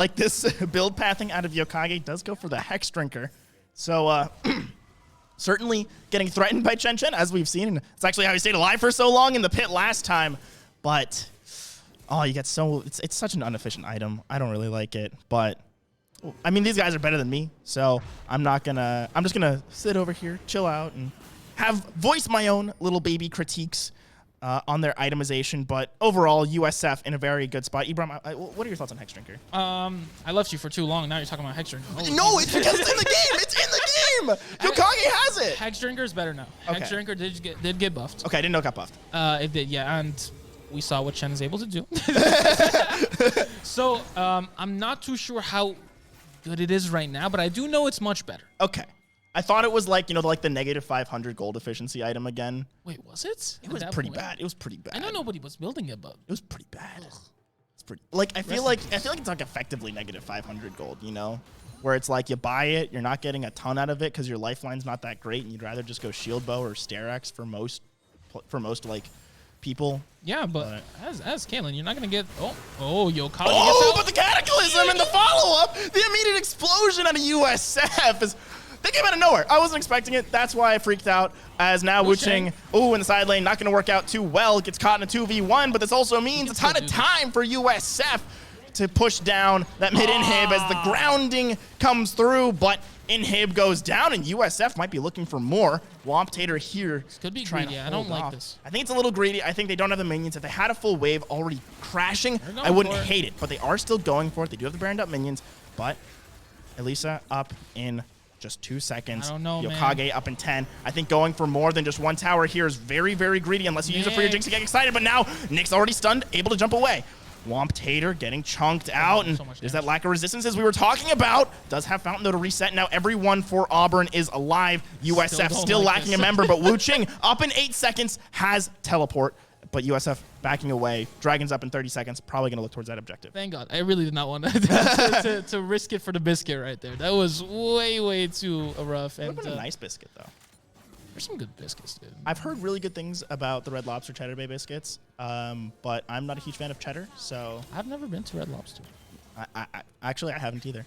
like this build pathing out of Yokage does go for the Hex Drinker. So certainly getting threatened by Chen Chen, as we've seen. And it's actually how he stayed alive for so long in the pit last time. But, oh, you get so, it's such an inefficient item. I don't really like it. But, I mean, these guys are better than me. So I'm just going to sit over here, chill out, and voice my own little baby critiques on their itemization, but overall, USF in a very good spot. Ibram, what are your thoughts on Hex Drinker? I left you for too long. Now you're talking about Hex Drinker. No, it's because it's in the game. It's in the game. Yokage has it. Hex Drinker is better now. Okay. Hex Drinker did get buffed. Okay, I didn't know it got buffed. It did, yeah, and we saw what Chen is able to do. So I'm not too sure how good it is right now, but I do know it's much better. Okay. I thought it was like, the negative 500 gold efficiency item again. Wait, was it? It was pretty bad. It was pretty bad. I know nobody was building it, but it was pretty bad. It's pretty I feel like it's like effectively negative 500 gold, where it's like you buy it, you're not getting a ton out of it because your lifeline's not that great, and you'd rather just go shield bow or Sterax for most like people. Yeah, but as Caitlyn, you're not gonna get Yokage. Oh, but the Cataclysm and the follow-up, the immediate explosion out of USF is. They came out of nowhere. I wasn't expecting it. That's why I freaked out. As now Wuching, in the side lane, not going to work out too well. Gets caught in a 2v1, but this also means a ton of time for USF to push down that mid inhib as the grounding comes through, but inhib goes down, and USF might be looking for more. Womptator here. This could be greedy. I don't like this. I think it's a little greedy. I think they don't have the minions. If they had a full wave already crashing, I wouldn't hate it, but they are still going for it. They do have the burned up minions, but Elisa up in just 2 seconds. I don't know, Yokage man. up in 10. I think going for more than just one tower here is very, very greedy unless you use it for your Jinx to get excited. But now Nick's already stunned, able to jump away. Womptator getting chunked out, and there's that lack of resistance as we were talking about. Does have Fountain though to reset. Now everyone for Auburn is alive. USF still lacking a member, but Wuching up in 8 seconds has teleport. But USF backing away. Dragon's up in 30 seconds. Probably going to look towards that objective. Thank God. I really did not want to risk it for the biscuit right there. That was way, way too rough. It would have been a nice biscuit, though. There's some good biscuits, dude. I've heard really good things about the Red Lobster Cheddar Bay biscuits, but I'm not a huge fan of cheddar, so... I've never been to Red Lobster. Actually, I haven't either.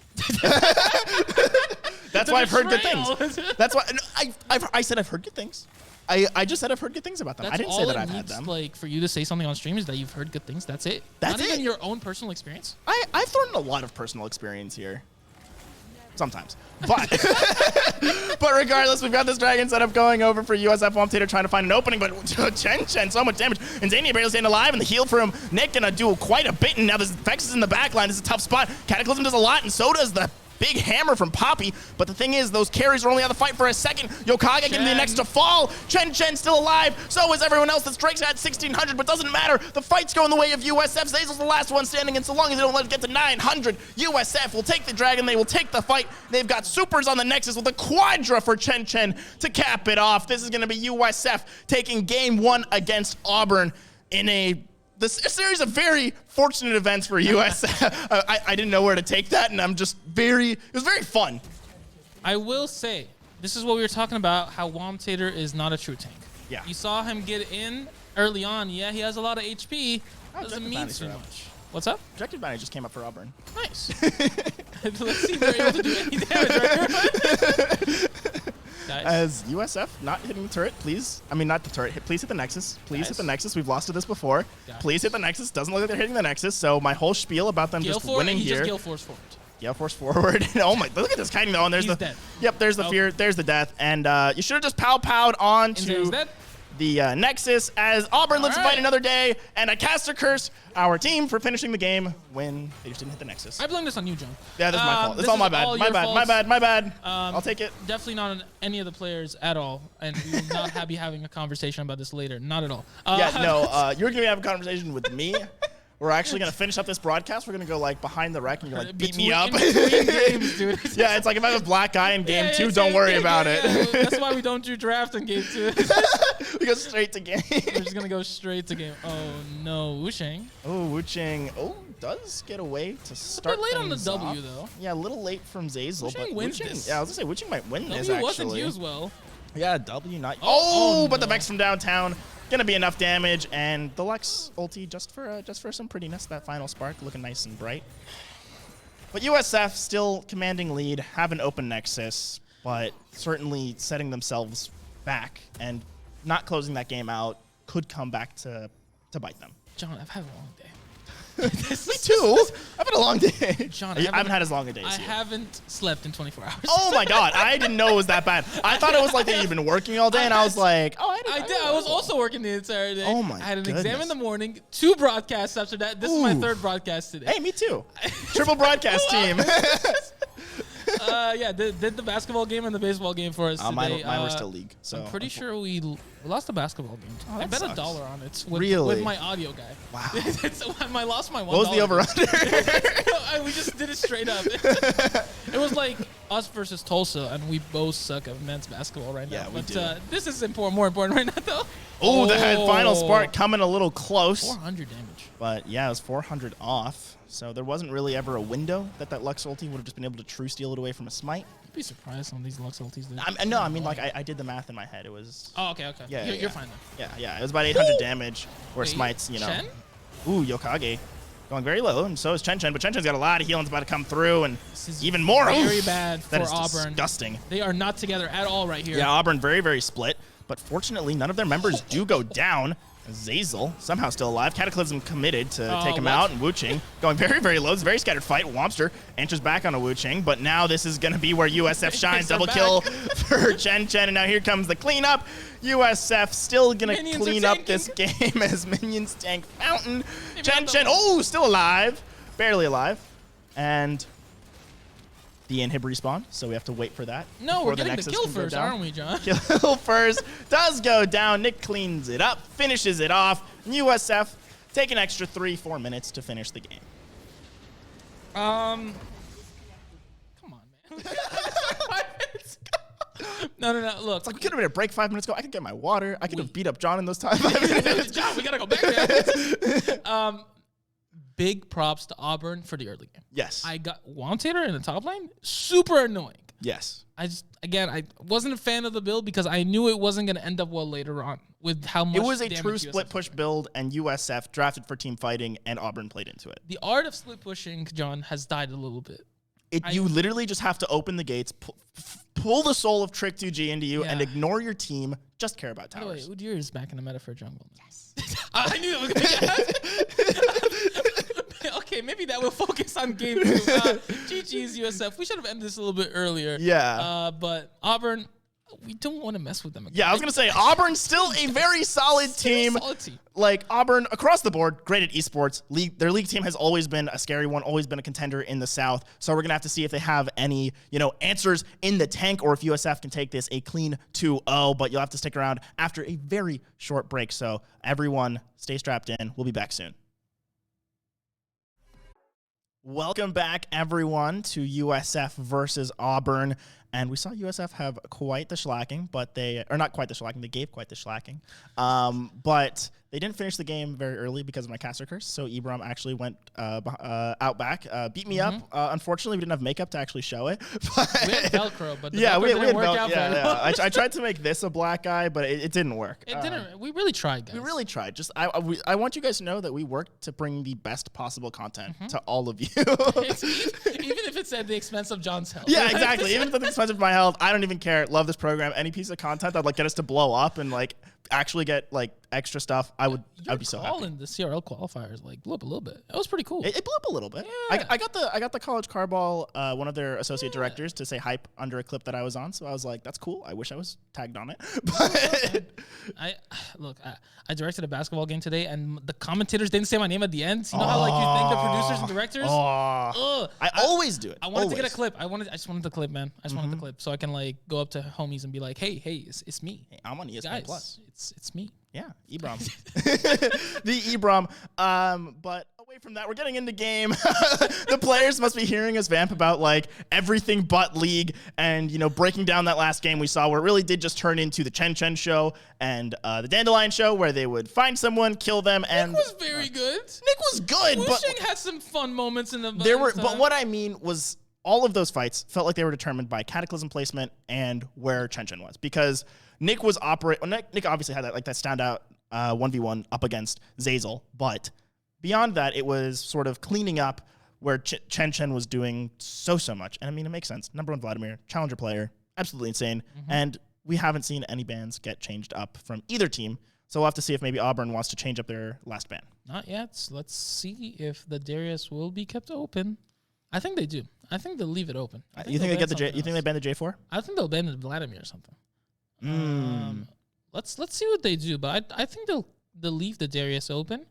That's why I've heard good things. That's why... No, I said I've heard good things. I just said I've heard good things about them. I didn't say that I've had them. Like for you to say something on stream is that you've heard good things. That's it. That's not even your own personal experience. I've thrown in a lot of personal experience here. Sometimes. But but regardless, we've got this dragon setup going over for USF Womptator trying to find an opening, but Chen, so much damage. And Zania barely staying alive, and the heal from Nick gonna do quite a bit, and now this Vex is in the back line. This is a tough spot. Cataclysm does a lot, and so does the big hammer from Poppy, but the thing is, those carries are only on the fight for a second. Yokage getting the next to fall. Chen still alive. So is everyone else. This Drake's at 1,600, but doesn't matter. The fight's going the way of USF. Zazel's the last one standing, and so long as they don't let it get to 900, USF will take the dragon. They will take the fight. They've got supers on the Nexus with a Quadra for Chen to cap it off. This is going to be USF taking game 1 against Auburn in a series of very fortunate events for USF. I didn't know where to take that, and it was very fun. I will say, this is what we were talking about, how Womptator is not a true tank. Yeah. You saw him get in early on. Yeah, he has a lot of HP. Doesn't mean too much. What's up? Objective Bounty just came up for Auburn. Nice. Let's see if they're able to do any damage right. As USF not hitting the turret, please. I mean, not the turret. Please hit the Nexus. Please hit the Nexus. We've lost to this before. Please hit the Nexus. Doesn't look like they're hitting the Nexus. So my whole spiel about them just winning here. Just Gale Force forward. Gale Force forward. Oh my! Look at this kiting though. And there's dead. Yep. There's the fear. There's the death. And you should have just pow-powed on to the Nexus as Auburn lives to fight another day, and I caster curse our team for finishing the game when they just didn't hit the Nexus. I blame this on you, John. Yeah, that's my fault. It's all my bad. My bad. I'll take it. Definitely not on any of the players at all, and we will not be having a conversation about this later. Not at all. You're going to have a conversation with me. We're actually going to finish up this broadcast. We're going to go like behind the rec and you're like, beat me up. Between games, dude. Yeah, it's like if I have a black guy in game 2, don't worry about it. That's why we don't do draft in game 2. We go straight to game. We're just going to go straight to game. Oh, no. Wuching. Oh, Wuching. Oh, does get away to start. A bit late on the off. W, though. Yeah, a little late from Zazel. Wuching wins this. Yeah, I was going to say, Wuching might win this, W actually. wasn't used well. Yeah, W not. But the Vex from downtown. Gonna be enough damage, and the Lux ulti just for some prettiness. That final spark looking nice and bright. But USF still commanding lead, have an open nexus, but certainly setting themselves back and not closing that game out could come back to bite them. John, I've had a long day. Me too. I've had a long day. John, I haven't had as long a day as I you. haven't slept in 24 hours. Oh my God, I didn't know it was that bad. I thought it was like that you've been working all day, and I was like, oh, I did. I was also working the entire day. Oh my I had an goodness. exam in the morning, 2 broadcasts after that. This is my Ooh. 3rd broadcast today. Hey, me too. Triple broadcast team. Yeah, did the basketball game and the baseball game for us today. Mine were still league. So I'm pretty sure we lost the basketball game. Oh, I that bet sucks. $1 on it with, Really? with my audio guy. Wow. I lost my $1. What was the over-under? We just did it straight up. It was like us versus Tulsa, and we both suck at men's basketball right now. Yeah, we but do. This is more important right now, though. Oh, that final spark coming a little close. 400 damage. But yeah, it was 400 off. So there wasn't really ever a window that Lux ulti would have just been able to true steal it away from a smite. You'd be surprised on these Lux ultis. No, I mean, like, I did the math in my head. It was... Oh, okay. Yeah, You're fine then. Yeah. It was about 800 damage, where Wait, smites, you know... Chen? Ooh, Yokage. Going very low, and so is Chen. But Chen's got a lot of healings about to come through, and This is even more. very Oof. bad for That is Auburn. disgusting. They are not together at all right here. Yeah, Auburn very, very split. But fortunately, none of their members do go down. Zazel, somehow still alive. Cataclysm committed to take him out, and Wu Qing going very, very low. It's a very scattered fight. Womster enters back on a Wu Qing, but now this is going to be where USF shines. Double kill for Chen, and now here comes the cleanup. USF still going to clean up this game as minions tank Fountain. Chen, oh, still alive. Barely alive. And the inhib respawn, so we have to wait for that. No, we're getting the kill first, aren't we, John? Kill first does go down. Nick cleans it up, finishes it off. USF take an extra 3-4 minutes to finish the game. Come on, man. 5 minutes. No. Look, It's like we could have made a break 5 minutes ago. I could get my water. I could have beat up John in those time 5 minutes. John, we gotta go back there. Big props to Auburn for the early game. Yes. I got Wantator in the top lane. Super annoying. Yes. I wasn't a fan of the build because I knew it wasn't going to end up well later on with how much It was a damage true USF split push build, and USF drafted for team fighting, and Auburn played into it. The art of split pushing, John, has died a little bit. You literally just have to open the gates, pull the soul of Trick 2G into you, and ignore your team. Just care about By the way, towers. Udyr is back in the meta for jungle. Yes. I knew that was going to get Okay, maybe that will focus on game 2. GG's USF. We should have ended this a little bit earlier. Yeah. But Auburn, we don't want to mess with them again. Yeah, I was going to say, Auburn's still a very solid team. Solid team. Like, Auburn, across the board, great at esports. Their league team has always been a scary one, always been a contender in the South. So we're going to have to see if they have any, answers in the tank, or if USF can take this a clean 2-0. But you'll have to stick around after a very short break. So everyone, stay strapped in. We'll be back soon. Welcome back, everyone, to USF versus Auburn. And we saw USF have quite the shellacking, not quite the shellacking, they gave quite the shellacking. But they didn't finish the game very early because of my caster curse. So Ibram actually went out back, beat me up. Unfortunately, we didn't have makeup to actually show it. But We had Velcro, but the yeah, Velcro didn't work out very well. I tried to make this a black guy, but it didn't work. It didn't. We really tried, guys. We really tried. Just I want you guys to know that we worked to bring the best possible content to all of you. Even if it's at the expense of John's health. Yeah, exactly. Even if it's at the expense of my health, I don't even care. Love this program. Any piece of content that'd get us to blow up and actually get extra stuff, I'd be so happy. In the CRL qualifiers blew up a little bit. That was pretty cool. It blew up a little bit. Yeah. I got the college carball, one of their associate directors, to say hype under a clip that I was on. So I was like, that's cool. I wish I was tagged on it. But I directed a basketball game today, and the commentators didn't say my name at the end. You know how you thank the producers and directors? I always do it. I wanted to get a clip. I just wanted the clip, man. I just wanted the clip so I can go up to homies and be like, hey, it's me. Hey, I'm on ESPN Guys, Plus. it's me. Yeah, Ibram. The Ibram. But away from that, we're getting into game. The players must be hearing us vamp about everything but league, and breaking down that last game we saw where it really did just turn into the Chen show and the Dandelion show, where they would find someone, kill them, and Nick was very good. Nick was good, Wu but Sheng had some fun moments in the. but what I mean was, all of those fights felt like they were determined by Cataclysm placement and where Chen was, because Nick was Nick obviously had that standout 1v1 up against Zazel, but beyond that, it was sort of cleaning up where Chen Chen was doing so much. And I mean, it makes sense. Number 1 Vladimir, challenger player, absolutely insane. And we haven't seen any bans get changed up from either team. So we'll have to see if maybe Auburn wants to change up their last ban. Not yet. Let's see if the Darius will be kept open. I think they do. I think they'll leave it open. You think they get the J? You think they ban the J4? I think they'll ban the Vladimir or something. Let's see what they do, but I think they'll leave the Darius open.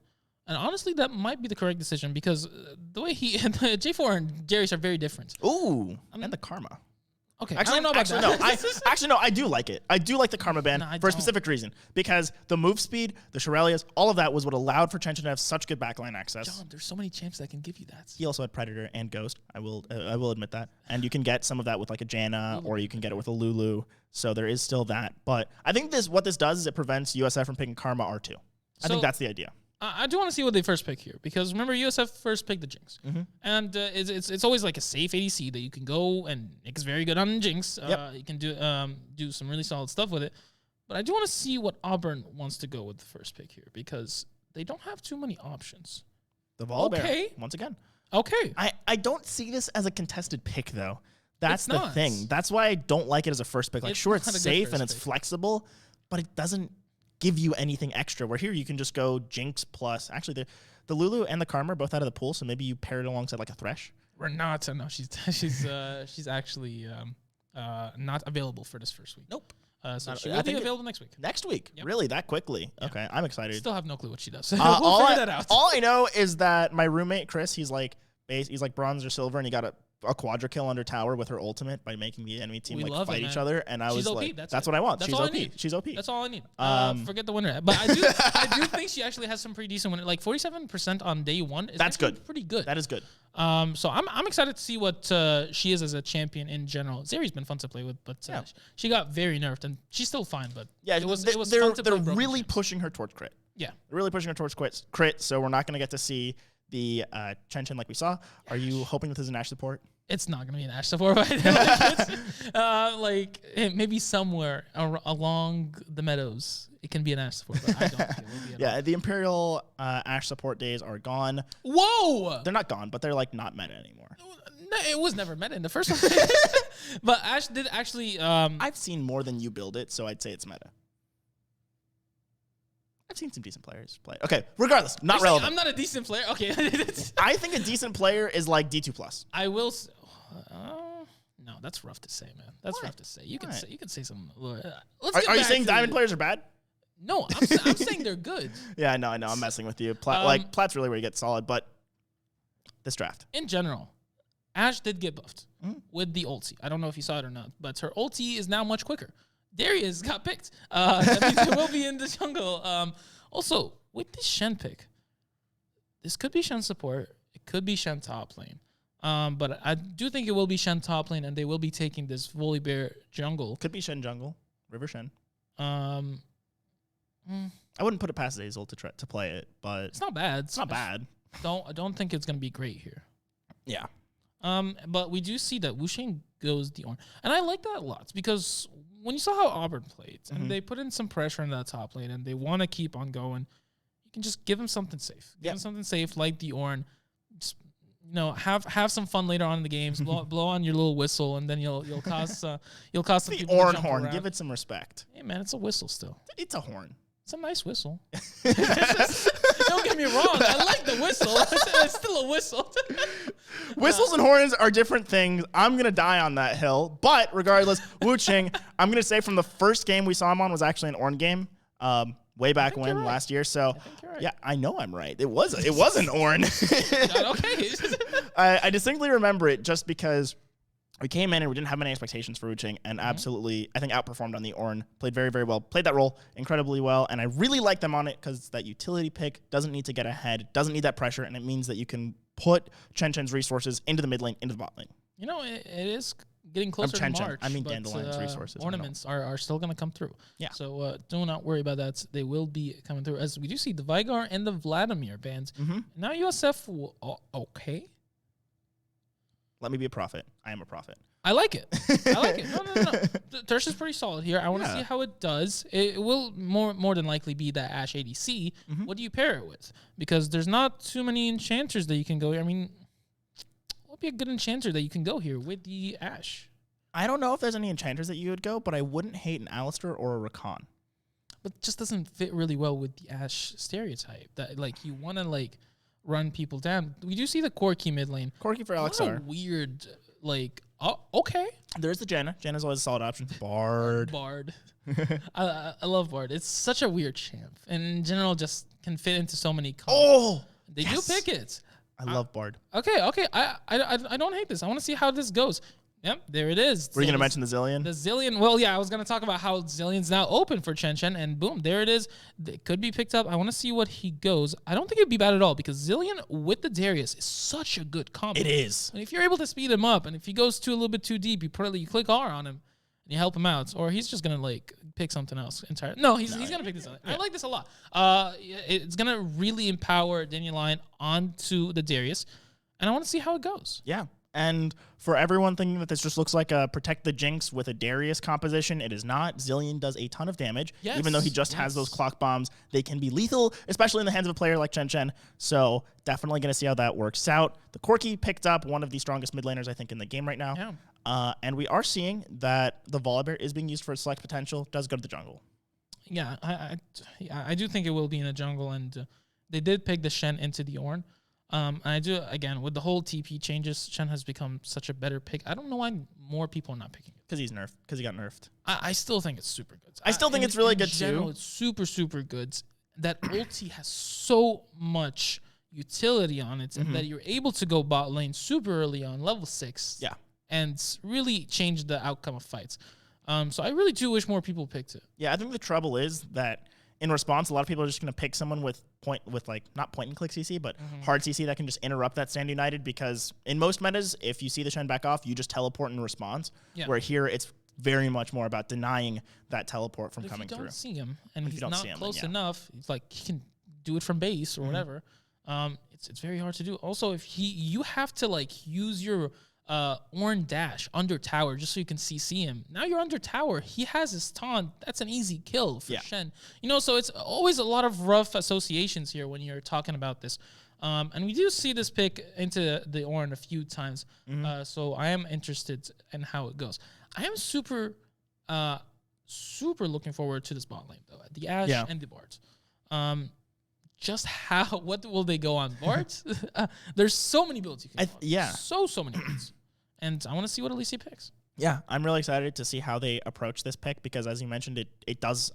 And honestly, that might be the correct decision because the way the J4 and Darius are very different. Ooh, and the Karma. Okay, actually, I don't know about that. No, I do like it. I do like the Karma ban for a specific reason. Because the move speed, the Shirelias, all of that was what allowed for Chen Chen to have such good backline access. John, there's so many champs that can give you that. He also had Predator and Ghost. I will admit that. And you can get some of that with like a Janna, or you can get it with a Lulu. So there is still that. But I think what this does is it prevents USF from picking Karma R2. I think that's the idea. I do want to see what they first pick here because remember USF first picked the Jinx, and it's always like a safe ADC that you can go and Nick's very good on Jinx. You can do some really solid stuff with it, but I do want to see what Auburn wants to go with the first pick here because they don't have too many options. The Volibear, once again. Okay. I don't see this as a contested pick though. That's the thing. That's why I don't like it as a first pick. Like sure, it's safe and it's flexible, but it doesn't give you anything extra. Where here you can just go Jinx plus. Actually, the Lulu and the Karma are both out of the pool, so maybe you pair it alongside like a Thresh. Renata, no, she's actually not available for this first week. Nope. So she will be available next week. Next week? Yep. Really? That quickly? Yeah. Okay, I'm excited. Still have no clue what she does. We'll figure that out. All I know is that my roommate Chris, he's like bronze or silver, and he got a quadra kill under tower with her ultimate by making the enemy team fight each other, and I was OP, like, "That's what I want." She's OP. She's OP. That's all I need. Forget the winner, but I do think she actually has some pretty decent winner. Like 47% on day 1 is that's good. Pretty good. That is good. So I'm excited to see what she is as a champion in general. Zeri's been fun to play with, but she got very nerfed, and she's still fine. But it was fun to play. They're really pushing her towards crit. Yeah, they're really pushing her towards crit. So we're not going to get to see the Chen Chen like we saw. Are you hoping that there's an Ashe support? It's not going to be an Ashe support. Maybe somewhere along the meadows, it can be an Ashe support, but I don't think it will be at all. The Imperial Ashe support days are gone. Whoa! They're not gone, but they're like not meta anymore. No, it was never meta in the first one. But Ashe did actually... I've seen more than you build it, so I'd say it's meta. I've seen some decent players play. Okay, regardless, not relevant. I'm not a decent player. Okay. I think a decent player is like D2+. I will... no, that's rough to say, man. That's rough to say. You can say some... Are you saying diamond players are bad? No, I'm saying they're good. Yeah, no, I know. I'm messing with you. Plat's really where you get solid, but this draft. In general, Ashe did get buffed with the ulti. I don't know if you saw it or not, but her ulti is now much quicker. Darius got picked. That means it will be in the jungle. Also, with this Shen pick, this could be Shen support. It could be Shen top lane. But I do think it will be Shen top lane, and they will be taking this Volibear jungle. Could be Shen jungle. River Shen. I wouldn't put it past Azel to play it, but... It's not bad. It's not bad. I don't think it's going to be great here. Yeah. But we do see that Wuxing goes the Ornn. And I like that a lot because when you saw how Auburn played and they put in some pressure in that top lane and they want to keep on going, you can just give them something safe. Give them something safe like the Ornn. Just, have some fun later on in the games. blow on your little whistle, and then you'll cause some the people Ornn to jump horn. around. Give it some respect. Hey man, it's a whistle still. It's a horn. It's a nice whistle. Don't get me wrong. I like the whistle. It's still a whistle. Whistles and horns are different things. I'm going to die on that hill. But regardless, Wuxing, I'm going to say from the first game we saw him on was actually an Ornn game way back when last year. So, yeah, I know I'm right. It was an Ornn. Okay. I distinctly remember it just because we came in and we didn't have many expectations for Wuxing and absolutely, I think, outperformed on the Ornn. Played very, very well. Played that role incredibly well. And I really like them on it because that utility pick doesn't need to get ahead, doesn't need that pressure, and it means that you can put Chen Chen's resources into the mid lane, into the bot lane. It is getting closer to March. I mean Dandelion's resources. Ornaments are still going to come through. Yeah. So do not worry about that. They will be coming through. As we do see the Vigar and the Vladimir bans. Now USF will... okay. Let me be a prophet. I am a prophet. I like it. No. Thirst is pretty solid here. I want to see how it does. It will more than likely be that Ashe ADC. What do you pair it with? Because there's not too many enchanters that you can go. I mean, be a good enchanter that you can go here with the Ashe. I don't know if there's any enchanters that you would go, but I wouldn't hate an Alistair or a Rakan. But it just doesn't fit really well with the Ashe stereotype. That like you want to like run people down. We do see the Corki mid lane. Corki for What Alexar. a weird like. Oh, okay. There's the Janna. Janna's always a solid option. Bard. Bard. I love Bard. It's such a weird champ, and in general, just can fit into so many. Oh, they do pick it. I love Bard. Okay. I don't hate this. I want to see how this goes. Yep, there it is. Were you going to mention the Zillion? The Zillion. Well, yeah, I was going to talk about how Zillion's now open for Chen Chen, and boom, there it is. It could be picked up. I want to see what he goes. I don't think it'd be bad at all because Zillion with the Darius is such a good combo. It is. And if you're able to speed him up, and if he goes a little bit too deep, you click R on him, and you help him out, or he's just going to like pick something else entirely. No, he's going to pick this up. Yeah. I like this a lot. It's going to really empower Dandelion onto the Darius, and I want to see how it goes. Yeah. And for everyone thinking that this just looks like a Protect the Jinx with a Darius composition, it is not. Zillion does a ton of damage. Yes, even though he just has those clock bombs, they can be lethal, especially in the hands of a player like Chen Chen. So definitely going to see how that works out. The Corki picked up one of the strongest mid laners, I think, in the game right now. Yeah. And we are seeing that the Volibear is being used for its select potential. Does go to the jungle. Yeah, I do think it will be in the jungle, and they did pick the Shen into the Ornn. And I do, again, with the whole TP changes, Shen has become such a better pick. I don't know why more people are not picking it. Because he's nerfed. Because he got nerfed. I still think it's super good. I still think it's really good, too. It's super, super good. That ulti has so much utility on it, and that you're able to go bot lane super early on, level 6. Yeah. And really change the outcome of fights. So I really do wish more people picked it. Yeah, I think the trouble is that in response, a lot of people are just going to pick someone with not point and click CC, but hard CC that can just interrupt that Stand United, because in most metas, if you see the Shen back off, you just teleport in response. Yeah. Where here it's very much more about denying that teleport from coming through. If you don't see him and he's not close enough, it's like he can do it from base or whatever. It's very hard to do. Also, if you have to like use your Ornn dash under tower just so you can CC him. Now you're under tower. He has his taunt. That's an easy kill for Shen. You know, so it's always a lot of rough associations here when you're talking about this. And we do see this pick into the Ornn a few times. So I am interested in how it goes. I am super looking forward to this bot lane, though. The Ashe and the Bards. Just what will they go on? Bards? There's so many builds you can go on. So many builds. And I want to see what Alicia picks. Yeah, I'm really excited to see how they approach this pick, because as you mentioned, it does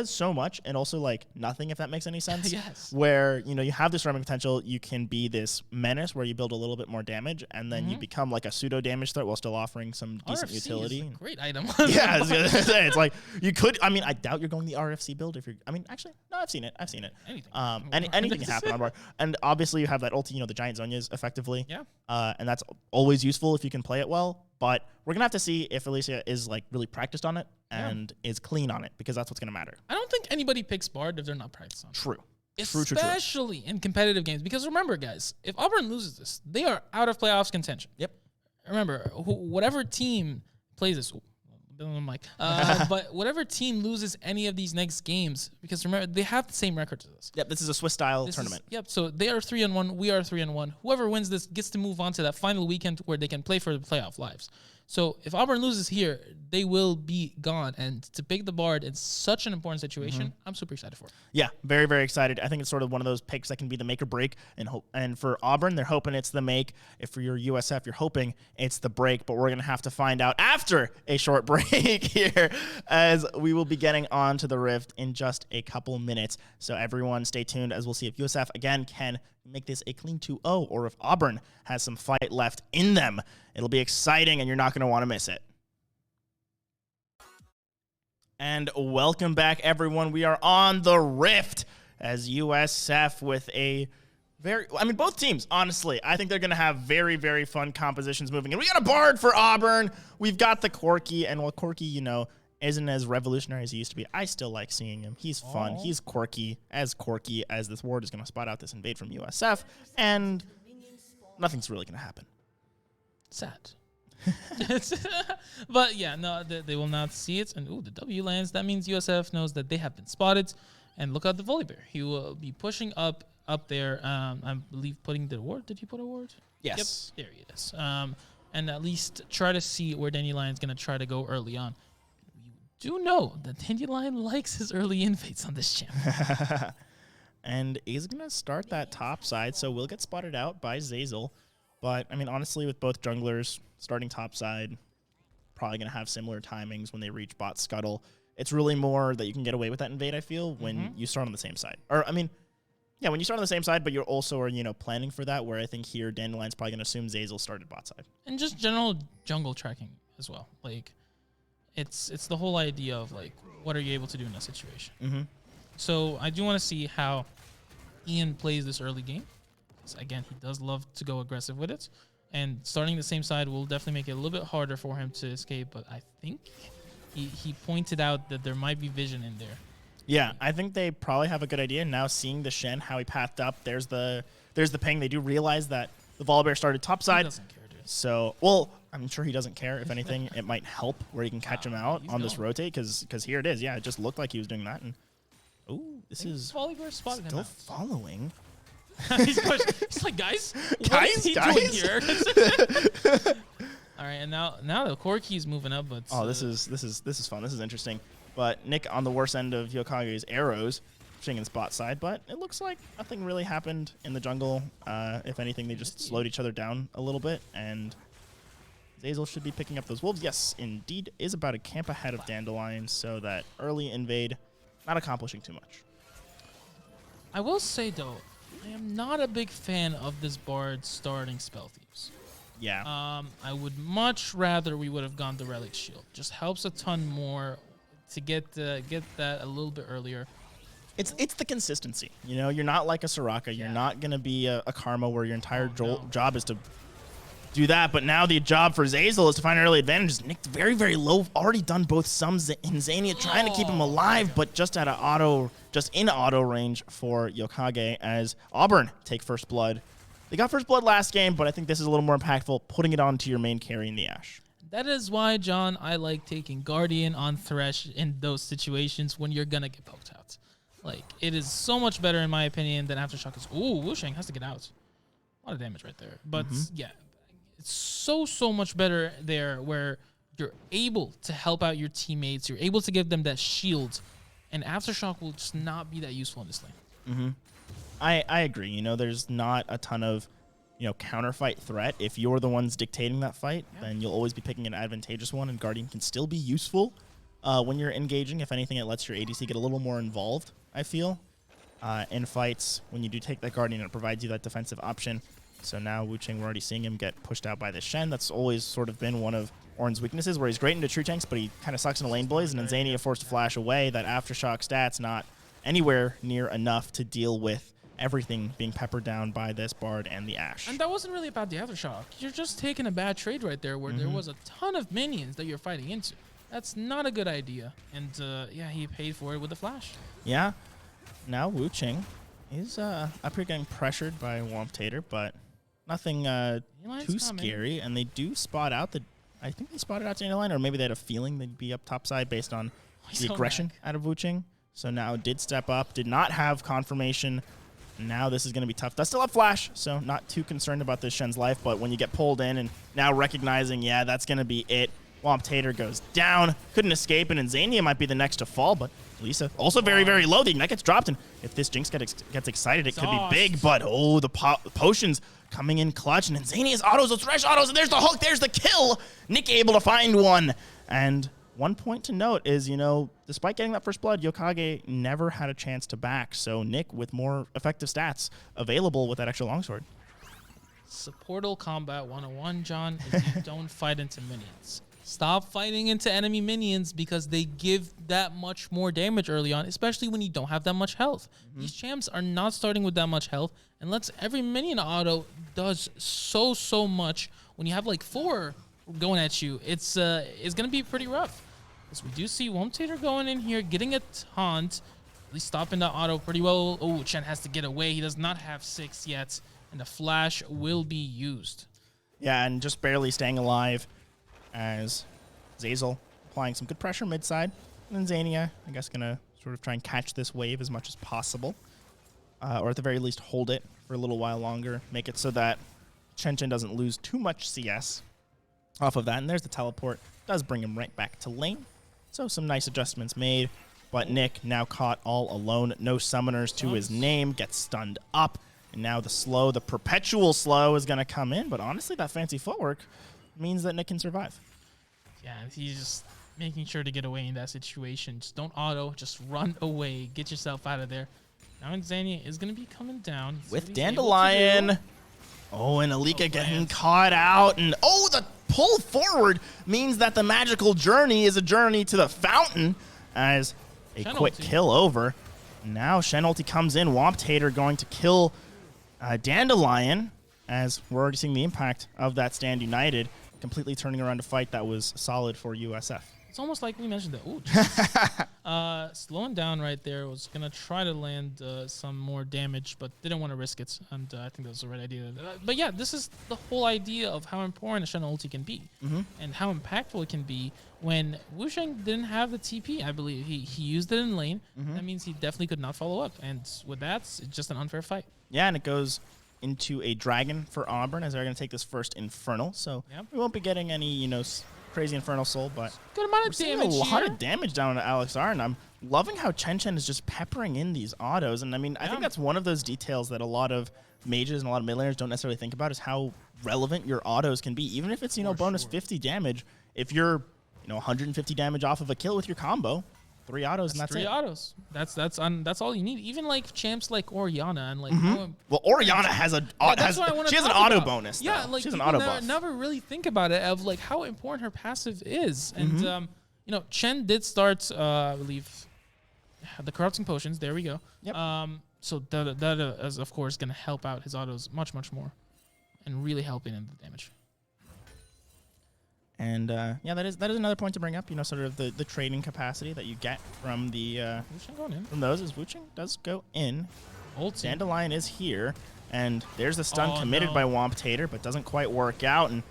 so much and also like nothing, if that makes any sense. Yes. Where, you know, you have this roaming potential, you can be this menace where you build a little bit more damage, and then you become like a pseudo damage threat while still offering some decent utility. Is a great item. Yeah, I was gonna say, it's like you could. I mean, I doubt you're going the RFC build if you're. I mean, actually, no, I've seen it. Anything can happen on board. And obviously, you have that ulti, you know, the giant Zonias effectively. Yeah. And that's always useful if you can play it well. But we're gonna have to see if Alicia is like really practiced on it and is clean on it, because that's what's gonna matter. I don't think anybody picks Bard if they're not practiced on it. True. Especially in competitive games, because remember, guys, if Auburn loses this, they are out of playoffs contention. Yep. Remember, whatever team plays this, but whatever team loses any of these next games, because remember, they have the same record as us. Yep, this is a Swiss-style tournament. So they are 3-1, we are 3-1. Whoever wins this gets to move on to that final weekend where they can play for the playoff lives. So if Auburn loses here, they will be gone. And to pick the Bard in such an important situation, I'm super excited for it. Yeah, very, very excited. I think it's sort of one of those picks that can be the make or break. And for Auburn, they're hoping it's the make. If for your USF, you're hoping it's the break. But we're going to have to find out after a short break here, as we will be getting on to the Rift in just a couple minutes. So everyone stay tuned, as we'll see if USF, again, can make this a clean 2-0, or if Auburn has some fight left in them. It'll be exciting, and you're not going to want to miss it. And welcome back, everyone. We are on the Rift as USF with both teams, honestly, I think they're going to have very, very fun compositions moving. And we got a Bard for Auburn. We've got the Corki, and while Corki, you know, isn't as revolutionary as he used to be, I still like seeing him. He's fun. He's quirky as this ward is going to spot out this invade from USF, and nothing's really going to happen. Sad. But yeah, no, they will not see it. And the W lands. That means USF knows that they have been spotted. And look at the Volibear. He will be pushing up up there. I believe putting the ward. Did he put a ward? Yes. Yep, there he is. And at least try to see where Dandelion's going to try to go early on. We do know that Dandelion likes his early invades on this champ. And he's going to start that top side, so we'll get spotted out by Zeyzal. But, I mean, honestly, with both junglers starting top side, probably going to have similar timings when they reach bot scuttle. It's really more that you can get away with that invade, I feel, when you start on the same side. Or, I mean, yeah, when you start on the same side, but you're also planning for that, where I think here Dandelion's probably going to assume Zeyzal started bot side. And just general jungle tracking as well. Like, it's the whole idea of, like, what are you able to do in that situation? So I do want to see how Ian plays this early game. Again, he does love to go aggressive with it. And starting the same side will definitely make it a little bit harder for him to escape. But I think he pointed out that there might be vision in there. Yeah, I think they probably have a good idea. Now seeing the Shen, how he pathed up, there's the ping. They do realize that the Volibear started top side. He doesn't care, dude. So, well, I'm sure he doesn't care. If anything, it might help where he can catch him out on this rotate, because here it is. Yeah, it just looked like he was doing that. And this is Volibear spotted him still out. following. He's like, guys, what is he doing here? All right, and now the Corki is moving up, but this is fun. This is interesting. But Nick on the worst end of Yokage's arrows, pushing in the spot side. But it looks like nothing really happened in the jungle. If anything, they just slowed each other down a little bit, and Zeyzal should be picking up those wolves. Yes, indeed, is about a camp ahead of Dandelion, so that early invade not accomplishing too much. I will say though, I am not a big fan of this Bard starting Spell Thieves. Yeah. I would much rather we would have gone the Relic Shield. Just helps a ton more to get that a little bit earlier. It's the consistency. You're not like a Soraka. You're not going to be a Karma where your entire job is to do that. But now the job for Zeyzal is to find early advantages. Nick's very, very low. Already done both sums in Zania, trying to keep him alive, but just in auto range for Yokage as Auburn take first blood. They got first blood last game, but I think this is a little more impactful, putting it onto your main carry in the Ashe. That is why, John, I like taking Guardian on Thresh in those situations when you're going to get poked out. Like, it is so much better, in my opinion, than Aftershock is. Ooh, Wusheng has to get out. A lot of damage right there. But, yeah, it's so much better there where you're able to help out your teammates. You're able to give them that shield. And Aftershock will just not be that useful in this lane. I agree. There's not a ton of counterfight threat. If you're the ones dictating that fight, then you'll always be picking an advantageous one, and Guardian can still be useful when you're engaging. If anything, it lets your ADC get a little more involved, I feel, in fights. When you do take that Guardian, it provides you that defensive option. So now Wucheng, we're already seeing him get pushed out by the Shen. That's always sort of been one of Ornn's weaknesses, where he's great into true tanks, but he kind of sucks in a lane blaze, and then Zania forced to flash away. That Aftershock stat's not anywhere near enough to deal with everything being peppered down by this Bard and the Ashe. And that wasn't really about the Aftershock. You're just taking a bad trade right there where there was a ton of minions that you're fighting into. That's not a good idea. And, yeah, he paid for it with the flash. Yeah. Now Wucheng is up here getting pressured by Womptator, but nothing too scary. And they do spot out I think they spotted out Dandelion, or maybe they had a feeling they'd be up top side based on the aggression out of Wucheng. So now did step up, did not have confirmation. Now this is going to be tough. Does still have flash, so not too concerned about this Shen's life, but when you get pulled in and now recognizing, yeah, that's going to be it. Womptator goes down, couldn't escape, and Zania might be the next to fall, but Lisa also very, very low. The Ignite gets dropped, and if this Jinx gets excited, it could be big, but the potions coming in clutch, and Zania's autos, those Thresh autos, and there's the hook, there's the kill. Nick able to find one, and one point to note is, despite getting that first blood, Yokage never had a chance to back. So Nick with more effective stats available with that extra longsword. Portal Combat 101, John, is you don't fight into minions. Stop fighting into enemy minions because they give that much more damage early on, especially when you don't have that much health. These champs are not starting with that much health, and every minion auto does so much. When you have like 4 going at you, it's gonna be pretty rough. As we do see Womptator going in here, getting a taunt, at least stopping the auto pretty well. Oh, Chen has to get away. He does not have 6 yet, and the flash will be used. Yeah, and just barely staying alive as Zeyzal applying some good pressure mid side. And then Zania, I guess, going to sort of try and catch this wave as much as possible. or at the very least hold it for a little while longer, make it so that Chen Chen doesn't lose too much CS off of that. And there's the teleport. Does bring him right back to lane. So some nice adjustments made. But Nick now caught all alone. No summoners to his name. Gets stunned up. And now the slow, the perpetual slow is going to come in. But honestly, that fancy footwork means that Nick can survive. Yeah, he's just making sure to get away in that situation. Just don't auto. Just run away. Get yourself out of there. Now Zania is going to be coming down. With Dandelion. Oh, and Alika getting caught out. And oh, the pull forward means that the magical journey is a journey to the fountain as a quick kill over. Now Shen ulti comes in. Wamptator going to kill Dandelion as we're already seeing the impact of that stand united, completely turning around a fight that was solid for USF. It's almost like we mentioned that. Ooh, slowing down right there. Was going to try to land some more damage, but didn't want to risk it. And I think that was the right idea. But yeah, this is the whole idea of how important a Shen ulti can be and how impactful it can be. When Wu Sheng didn't have the TP, I believe he used it in lane. That means he definitely could not follow up. And with that, it's just an unfair fight. Yeah, and it goes into a dragon for Auburn as they're going to take this first Infernal. So we won't be getting any, crazy Infernal Soul, but good amount of damage. A lot of damage down to Alexar, and I'm loving how Chen Chen is just peppering in these autos. And I mean, I think that's one of those details that a lot of mages and a lot of mid laners don't necessarily think about is how relevant your autos can be. Even if it's, bonus 50 damage, if you're, 150 damage off of a kill with your combo, 3 autos, and that's three it. 3 autos. That's all you need. Even like champs like Orianna and like. Well, Orianna has a she has an auto bonus. Yeah, though. like she has an people auto buff. never really think about it of like how important her passive is. And Chen did start, I believe, the corrupting potions. There we go. Yep. So that is of course going to help out his autos much more, and really helping in the damage. And that is another point to bring up. Sort of the trading capacity that you get from the from those is Wuching does go in. Dandelion is here, and there's the stun committed by Wamptator, but doesn't quite work out. And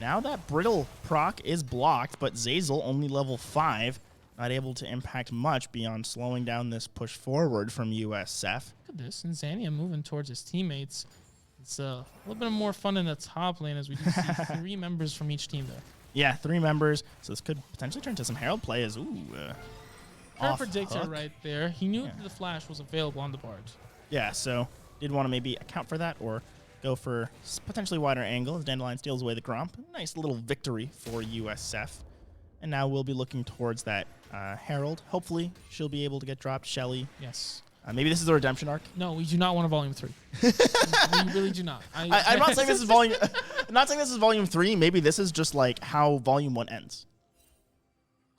now that Brittle proc is blocked, but Zazel only level 5, not able to impact much beyond slowing down this push forward from USF. Look at this, and Zania moving towards his teammates. It's a little bit more fun in the top lane as we do see 3 members from each team there. Yeah, 3 members. So this could potentially turn to some Herald play as, Her predictor right there. He knew the flash was available on the Bard. Yeah, so did want to maybe account for that or go for potentially wider angle as Dandelion steals away the Gromp. Nice little victory for USF. And now we'll be looking towards that Herald. Hopefully she'll be able to get dropped. Shelly. Yes. Maybe this is the redemption arc. No, we do not want a volume 3. We really do not. I'm not saying this is volume. I'm not saying this is volume 3. Maybe this is just like how volume 1 ends.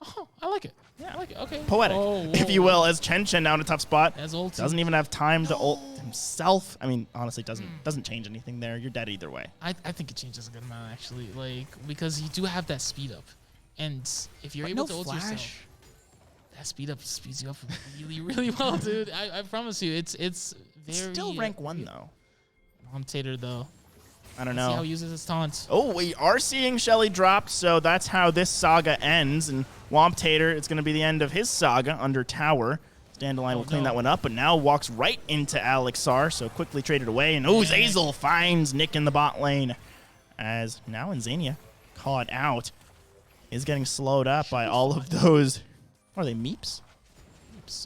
Oh, I like it. Yeah, I like it. Okay. Poetic, if you will, as Chen Chen now in a tough spot. As ulti. Doesn't even have time to ult himself. I mean, honestly, doesn't change anything there. You're dead either way. I think it changes a good amount actually, because you do have that speed up, and if you're able to ult yourself. That speed up speeds you up really well, dude. I promise you, it's very... Still rank 1, though. Wamptator, though. I don't know. See how he uses his taunts. Oh, we are seeing Shelly dropped, so that's how this saga ends. And Wamptator, it's going to be the end of his saga under tower. Dandelion will clean that one up, but now walks right into Alexar, so quickly traded away. And Zazel finds Nick in the bot lane. As now Zania, caught out, is getting slowed up by all of those... What are they, meeps? Meeps.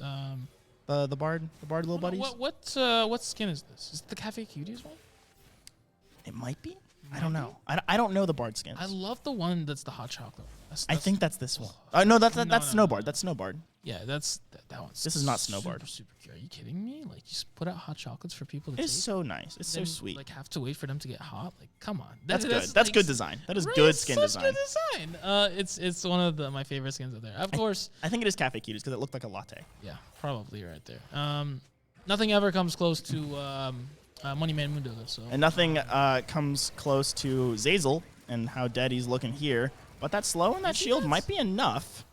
The bard little buddies. What skin is this? Is it the Cafe Cuties one? It might be. I don't know. I don't know the bard skins. I love the one that's the hot chocolate. I think that's this one. No, that's Snowbard. That's Snowbard. Yeah, that one's. This is not Snowbard. Super cute. Are you kidding me? Like, just put out hot chocolates for people to taste. It's so nice. It's so sweet. Like, have to wait for them to get hot. Like, come on. That's good. That's good design. That is good skin design. Good design. It's one of my favorite skins out there. Of course. I think it is Cafe Cuties because it looked like a latte. Yeah, probably right there. Nothing ever comes close to Money Man Mundo though. So. And nothing comes close to Zazel and how dead he's looking here. But that slow and that shield might be enough.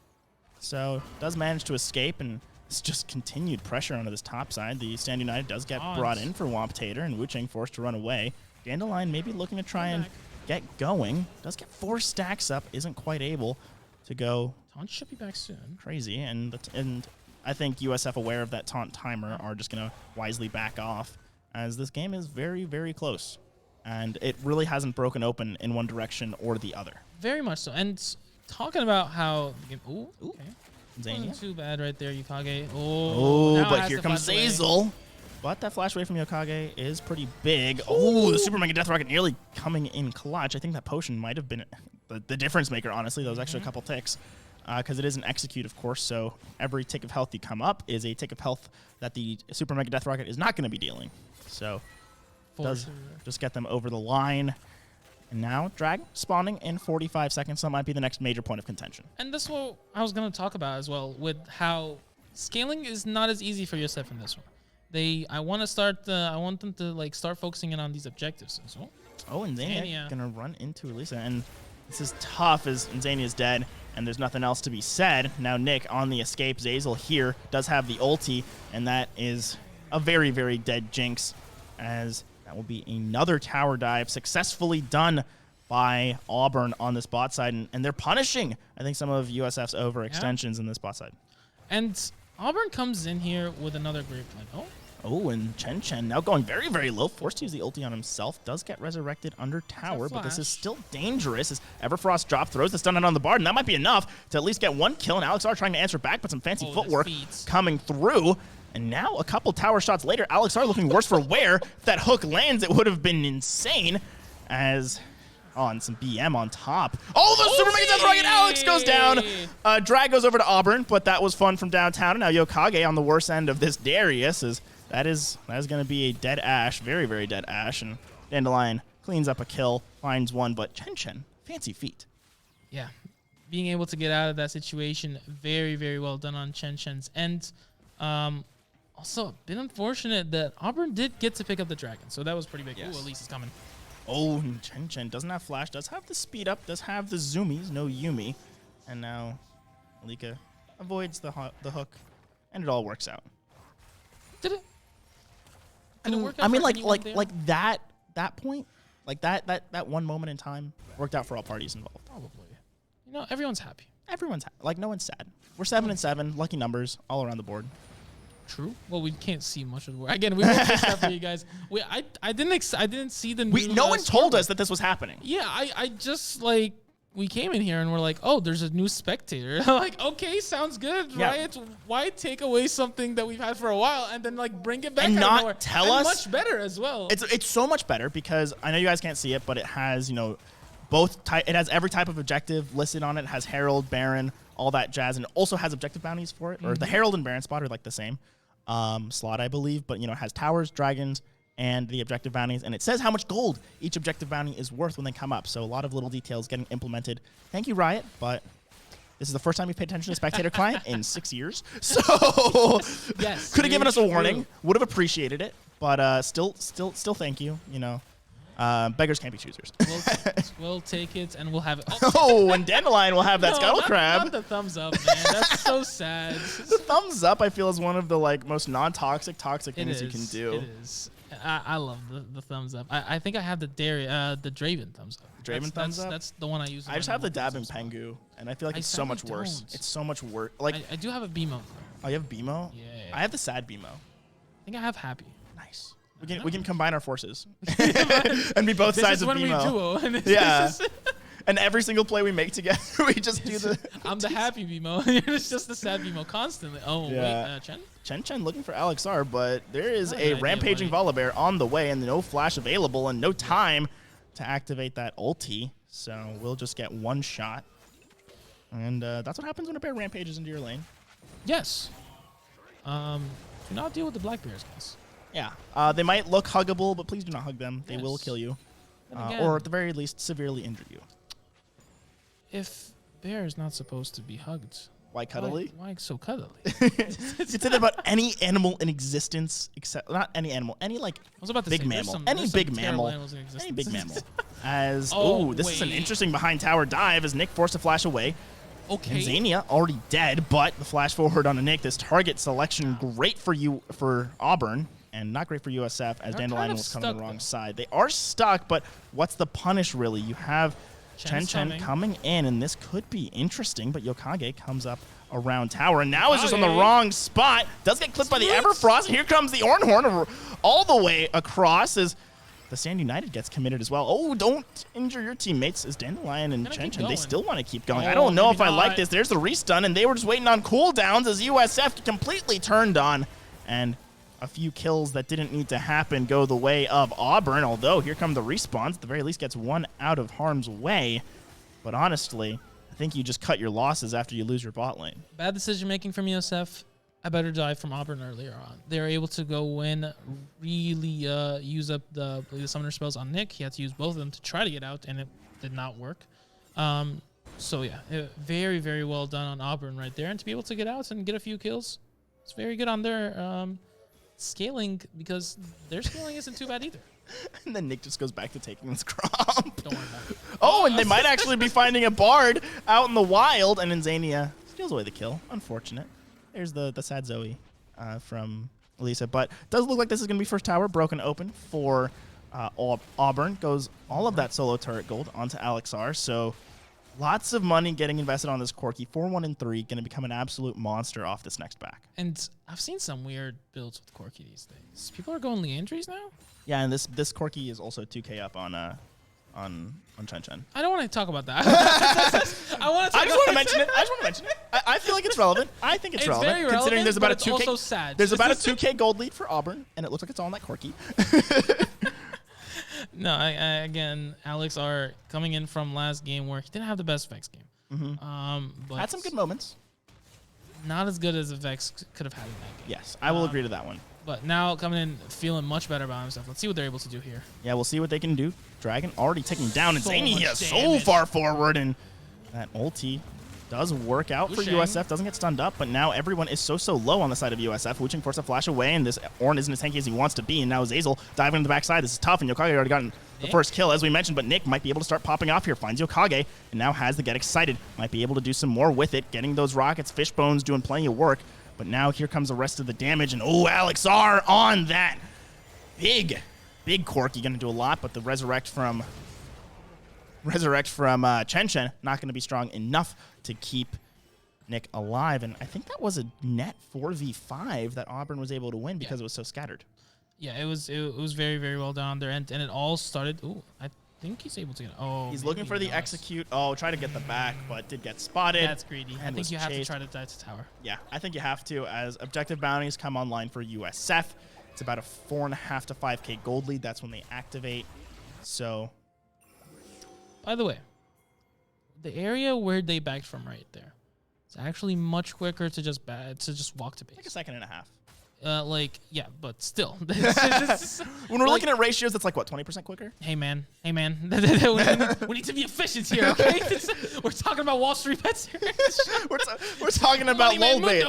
So does manage to escape, and it's just continued pressure onto this top side. The Stand United does get brought in for Wamptator, and Wuching forced to run away. Dandelion maybe looking to try and get going. Does get 4 stacks up, isn't quite able to go. Taunt should be back soon. Crazy, and I think USF, aware of that taunt timer, are just going to wisely back off, as this game is very, very close. And it really hasn't broken open in one direction or the other. Very much so. And talking about how the game, okay. Zania. Wasn't too bad right there, Yukage. But here comes Zazel. But that flash away from Yokage is pretty big. Oh, the Super Mega Death Rocket nearly coming in clutch. I think that potion might have been the difference maker, honestly. That was actually a couple ticks. Because it is an execute, of course, so every tick of health you come up is a tick of health that the Super Mega Death Rocket is not going to be dealing. So does just get them over the line. And now, Drag spawning in 45 seconds. So that might be the next major point of contention. And that's what I was going to talk about as well, with how scaling is not as easy for USF in this one. I want them to like start focusing in on these objectives as well. Oh, and Zania gonna run into Elisa, and this is tough as Zania's dead, and there's nothing else to be said. Now Nick on the escape. Zazel here does have the ulti, and that is a very, very dead Jinx, as that will be another tower dive successfully done by Auburn on this bot side, and they're punishing, I think, some of USF's overextensions in this bot side. And Auburn comes in here with another great plan. Oh, and Chen now going very, very low, forced to use the ulti on himself, does get resurrected under tower, but this is still dangerous as Everfrost drop throws the stun out on the Bard, and that might be enough to at least get one kill, and Alexar trying to answer back, but some fancy footwork coming through. And now a couple tower shots later, Alexar looking worse for wear. If that hook lands, it would have been insane, as... Oh, and some BM on top. Oh, the Super Mega Death Rocket! Alex goes down. Drag goes over to Auburn, but that was fun from downtown. And now Yokage on the worst end of this Darius is that is going to be a dead Ashe, very, very dead Ashe. And Dandelion cleans up a kill, finds one, but Chen, fancy feat. Yeah, being able to get out of that situation, very, very well done on Chen's end. Also, a bit unfortunate that Auburn did get to pick up the dragon, so that was pretty big. Yes. Ooh, Elise is coming. Oh, and Chen doesn't have flash, does have the speed up, does have the zoomies, no Yumi. And now Alika avoids the hook, and it all works out. Did it? Did it work out? I mean, like that point, like that one moment in time worked out for all parties involved. Probably. You know, everyone's happy. Everyone's happy. Like, no one's sad. We're 7-7, lucky numbers all around the board. True. Well, we can't see much of the work. Again, we won't fix that for you guys. I didn't see the new. No one told us that this was happening. Yeah, I just like we came in here and we're like, oh, there's a new spectator. Like, okay, sounds good, right? Why take away something that we've had for a while and then like bring it back and out not tell us? Much better as well. It's so much better because I know you guys can't see it, but it has both. It has every type of objective listed on it. It has Herald, Baron, all that jazz, and it also has objective bounties for it. Or the Herald and Baron spot are like the same slot, I believe, but it has towers, dragons, and the objective bounties, and it says how much gold each objective bounty is worth when they come up. So a lot of little details getting implemented. Thank you, Riot, but this is the first time we've paid attention to Spectator Client in 6 years. So yes, could have given us a warning, would have appreciated it, but still thank you. Beggars can't be choosers. We'll take it, and we'll have it. Oh, and Dandelion will have that Scuttle Crab. Not the thumbs up, man. That's so sad. The thumbs up, I feel, is one of the most non-toxic things you can do. It is. I love the thumbs up. I think I have the Draven thumbs up. Draven thumbs up? That's the one I use. I just have the Dab and Pengu, and I feel like it's so much worse. It's so much worse. Like I do have a BMO. Oh, you have BMO? Yeah. I have the sad BMO. I think I have Happy. Nice. We can combine our forces and be both sides of BMO. This is when we duo. Yeah. And every single play we make together, we just do the... I'm the happy BMO. It's just the sad BMO constantly. Oh, yeah. Wait, Chen looking for Alexar, but there is a rampaging Volibear on the way and no flash available and no time to activate that ulti. So we'll just get one shot. And that's what happens when a bear rampages into your lane. Yes. Do not deal with the black bears, guys. Yeah. They might look huggable, but please do not hug them. They will kill you. Or at the very least, severely injure you. If bear is not supposed to be hugged, why cuddly? Why so cuddly? You said that about any animal in existence, except not any animal, any big mammal, any big mammal, any big mammal. As this is an interesting behind tower dive as Nick forced to flash away. Okay. And Zania already dead, but the flash forward on a Nick. This target selection great for Auburn. And not great for USF as Dandelion was coming on the wrong side. They are stuck, but what's the punish really? You have Chen coming in, and this could be interesting, but Yokage comes up around tower, and now is just on the wrong spot. Does get clipped by the Everfrost, and here comes the Ornhorn all the way across as the Stand United gets committed as well. Oh, don't injure your teammates as Dandelion and Chen, they still want to keep going. I don't know if I like this. There's the restun, and they were just waiting on cooldowns as USF completely turned on, and a few kills that didn't need to happen go the way of Auburn, although here come the respawns. At the very least gets one out of harm's way. But honestly, I think you just cut your losses after you lose your bot lane. Bad decision making from USF. A better dive from Auburn earlier on. They were able to go in, really use up the summoner spells on Nick. He had to use both of them to try to get out, and it did not work. So yeah, very, very well done on Auburn right there. And to be able to get out and get a few kills, it's very good on their scaling, because their scaling isn't too bad either. And then Nick just goes back to taking this crop. Don't worry about it. Oh, and they might actually be finding a Bard out in the wild, and Zania steals away the kill. Unfortunate. There's the sad Zoe from Elisa, but does look like this is going to be first tower broken open for Auburn. Goes all of that solo turret gold onto Alexar, so lots of money getting invested on this Corki. 4-1 and 3, going to become an absolute monster off this next back. And I've seen some weird builds with Corki these days. People are going Leandries now? Yeah, and this Corki is also 2k up on Chen. I don't want to talk about that. I just want to mention it. I feel like it's relevant. I think it's relevant. Very relevant, considering there's about a 2k. Also sad. There's about a 2k gold lead for Auburn, and it looks like it's all on that Corki. No, again, Alex R coming in from last game where he didn't have the best Vex game. But had some good moments. Not as good as the Vex could have had in that game. Yes, I will agree to that one. But now coming in feeling much better about himself. Let's see what they're able to do here. Yeah, we'll see what they can do. Dragon already taking down Zania so damage. far forward, and that ulti does work out for USF. Doesn't get stunned up, but now everyone is so low on the side of USF. Wuching forced a flash away, and this Ornn isn't as tanky as he wants to be, and now Zazel diving in the backside. This is tough, and Yokage already gotten the first kill, as we mentioned, but Nick might be able to start popping off here. Finds Yokage, and now has the Get Excited. Might be able to do some more with it, getting those rockets, fish bones, doing plenty of work. But now here comes the rest of the damage, and oh, Alex R on that big Corki, gonna do a lot, but the resurrect from Chen not gonna be strong enough to keep Nick alive. And I think that was a net 4v5 that Auburn was able to win because it was so scattered. Yeah, it was very, very well done on their end, and it all started. Ooh, I think he's able to get. Oh, he's looking for the execute. Oh, try to get the back, but did get spotted. That's greedy. I think you have to try to dive to tower. Yeah, I think you have to, as objective bounties come online for USF. It's about a 4.5 to 5k gold lead. That's when they activate. So, by the way, the area where they backed from right there, it's actually much quicker to just walk to base. Like a second and a half. Yeah, but still. When we're looking at ratios, it's like, what, 20% quicker? Hey, man. we need to be efficient here, okay? We're talking about Wall Street bets here. we're talking about lull base.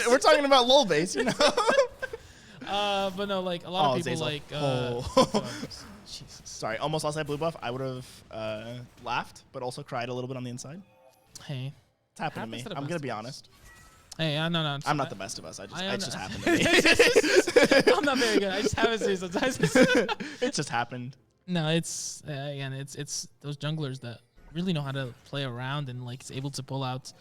We're talking about lull base, you know? But no, like, a lot of people, Zazel. Jesus. Sorry, almost lost that blue buff. I would have laughed, but also cried a little bit on the inside. Hey. It's happened to me. I'm going to be honest. Hey, no. I'm not the best of us. It just happened to me. I'm not very good. I just have it sometimes. It just happened. No, it's again, it's those junglers that really know how to play around and like is able to pull out.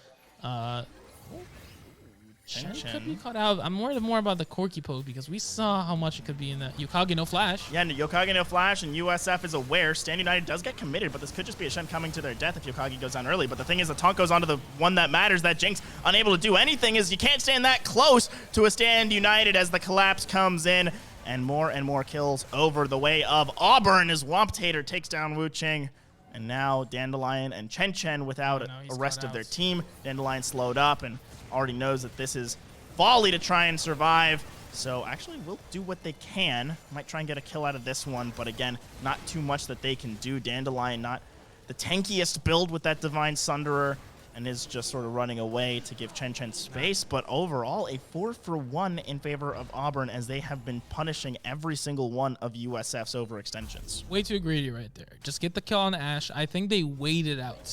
Chen could be caught out. I'm worried more about the Corki poke because we saw how much it could be in the Yokage no flash. Yeah, Yokage no flash, and USF is aware. Stand United does get committed, but this could just be a Shen coming to their death if Yokage goes down early. But the thing is, the taunt goes onto the one that matters. That Jinx unable to do anything is you can't stand that close to a Stand United as the collapse comes in, and more kills over the way of Auburn as Womptator takes down Wuching. And now Dandelion and Chen without a rest of their team. Dandelion slowed up and already knows that this is volley to try and survive. So actually will do what they can. Might try and get a kill out of this one, but again, not too much that they can do. Dandelion not the tankiest build with that Divine Sunderer and is just sort of running away to give Chen space. But overall, a 4-for-1 in favor of Auburn as they have been punishing every single one of USF's overextensions. Way too greedy right there. Just get the kill on Ashe. I think they waited out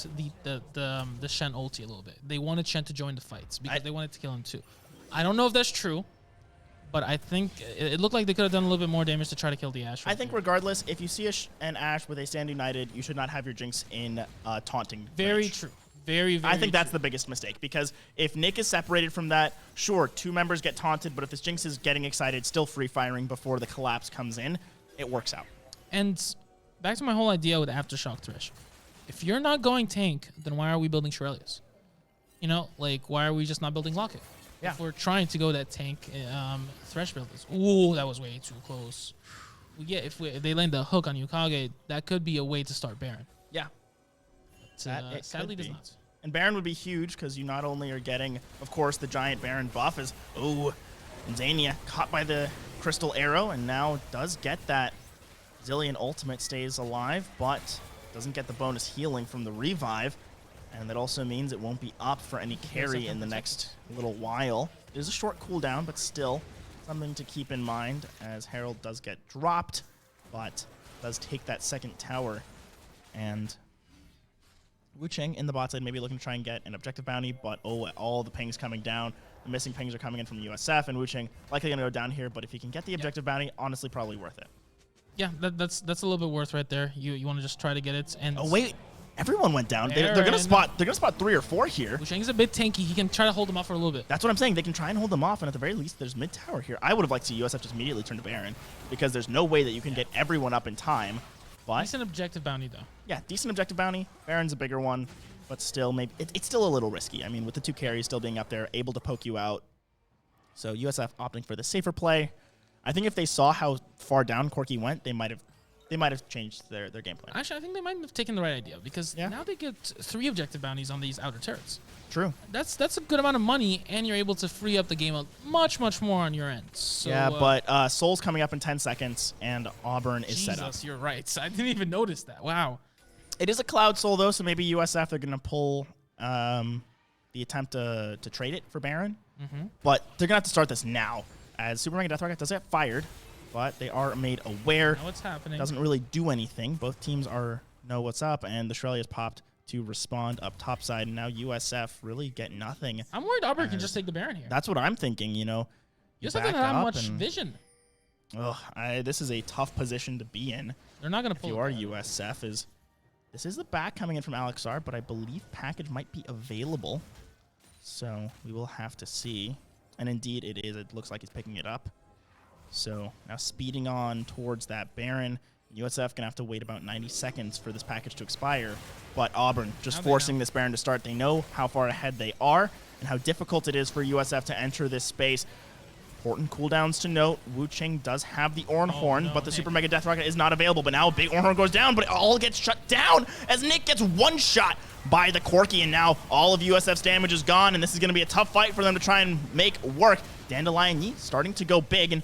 the Shen ulti a little bit. They wanted Shen to join the fights because they wanted to kill him too. I don't know if that's true, But I think it looked like they could have done a little bit more damage to try to kill the Ashe. I think regardless, if you see an Ashe with a Stand United, you should not have your Jinx in taunting. Very range. true. Very, very I think that's true. the biggest mistake, because if Nick is separated from that, sure, 2 members get taunted, but if this Jinx is getting excited, still free firing before the collapse comes in, it works out. And back to my whole idea with Aftershock Thresh. If you're not going tank, then why are we building Shurelya's? You know, like, why are we just not building Locket? Yeah. If we're trying to go that tank Thresh builders. Ooh, that was way too close. If they land the hook on Yukage, that could be a way to start Baron. Yeah. But, sadly, does not. And Baron would be huge, because you not only are getting, of course, the giant Baron buff as, Zania caught by the crystal arrow, and now does get that Zillion ultimate, stays alive, but doesn't get the bonus healing from the revive. And that also means it won't be up for any carry in the next little while. It is a short cooldown, but still something to keep in mind, as Herald does get dropped, but does take that second tower. And Wu Cheng in the bot side maybe looking to try and get an objective bounty, but all the pings coming down. The missing pings are coming in from USF, and Wu Cheng likely going to go down here, but if he can get the objective bounty, honestly probably worth it. Yeah, that's a little bit worth right there. You want to just try to get it. And oh, wait. Everyone went down. They're gonna spot 3 or 4 here. Wu Cheng's a bit tanky. He can try to hold them off for a little bit. That's what I'm saying. They can try and hold them off, and at the very least, there's mid tower here. I would have liked to see USF just immediately turn to Baron, because there's no way that you can get everyone up in time. But Decent objective bounty though. yeah, decent objective bounty. Baron's a bigger one, but still, maybe it's still a little risky. I mean, with the 2 carries still being up there, able to poke you out. So USF opting for the safer play. I think if they saw how far down Corki went, they might have changed their game plan. Actually, I think they might have taken the right idea, because now they get 3 objective bounties on these outer turrets. True. That's a good amount of money, and you're able to free up the game much more on your end. So, yeah, but Soul's coming up in 10 seconds, and Auburn is set up. Jesus, you're right. I didn't even notice that. Wow. It is a Cloud Soul, though, so maybe USF, they're going to pull the attempt to trade it for Baron. But they're going to have to start this now, as Super Mega Death Rocket does get fired, but they are made aware. Know what's happening. Doesn't really do anything. Both teams know what's up, and the Shurelya's popped to respond up top side, and now USF really get nothing. I'm worried Auburn can just take the Baron here. That's what I'm thinking, you know. USF doesn't have much vision. This is a tough position to be in. They're not going to pull if you are USF. This is the back coming in from Alex R, but I believe package might be available. So we will have to see. And indeed it is. It looks like he's picking it up. So now speeding on towards that Baron. USF gonna have to wait about 90 seconds for this package to expire. But Auburn just forcing this Baron to start. They know how far ahead they are and how difficult it is for USF to enter this space. Important cooldowns to note. Wu Cheng does have the Orn Horn, but the Super Mega Death Rocket is not available. But now a big Orn Horn goes down, but it all gets shut down as Nick gets one shot by the Corki, and now all of USF's damage is gone, and this is going to be a tough fight for them to try and make work. Dandelion Yi starting to go big, and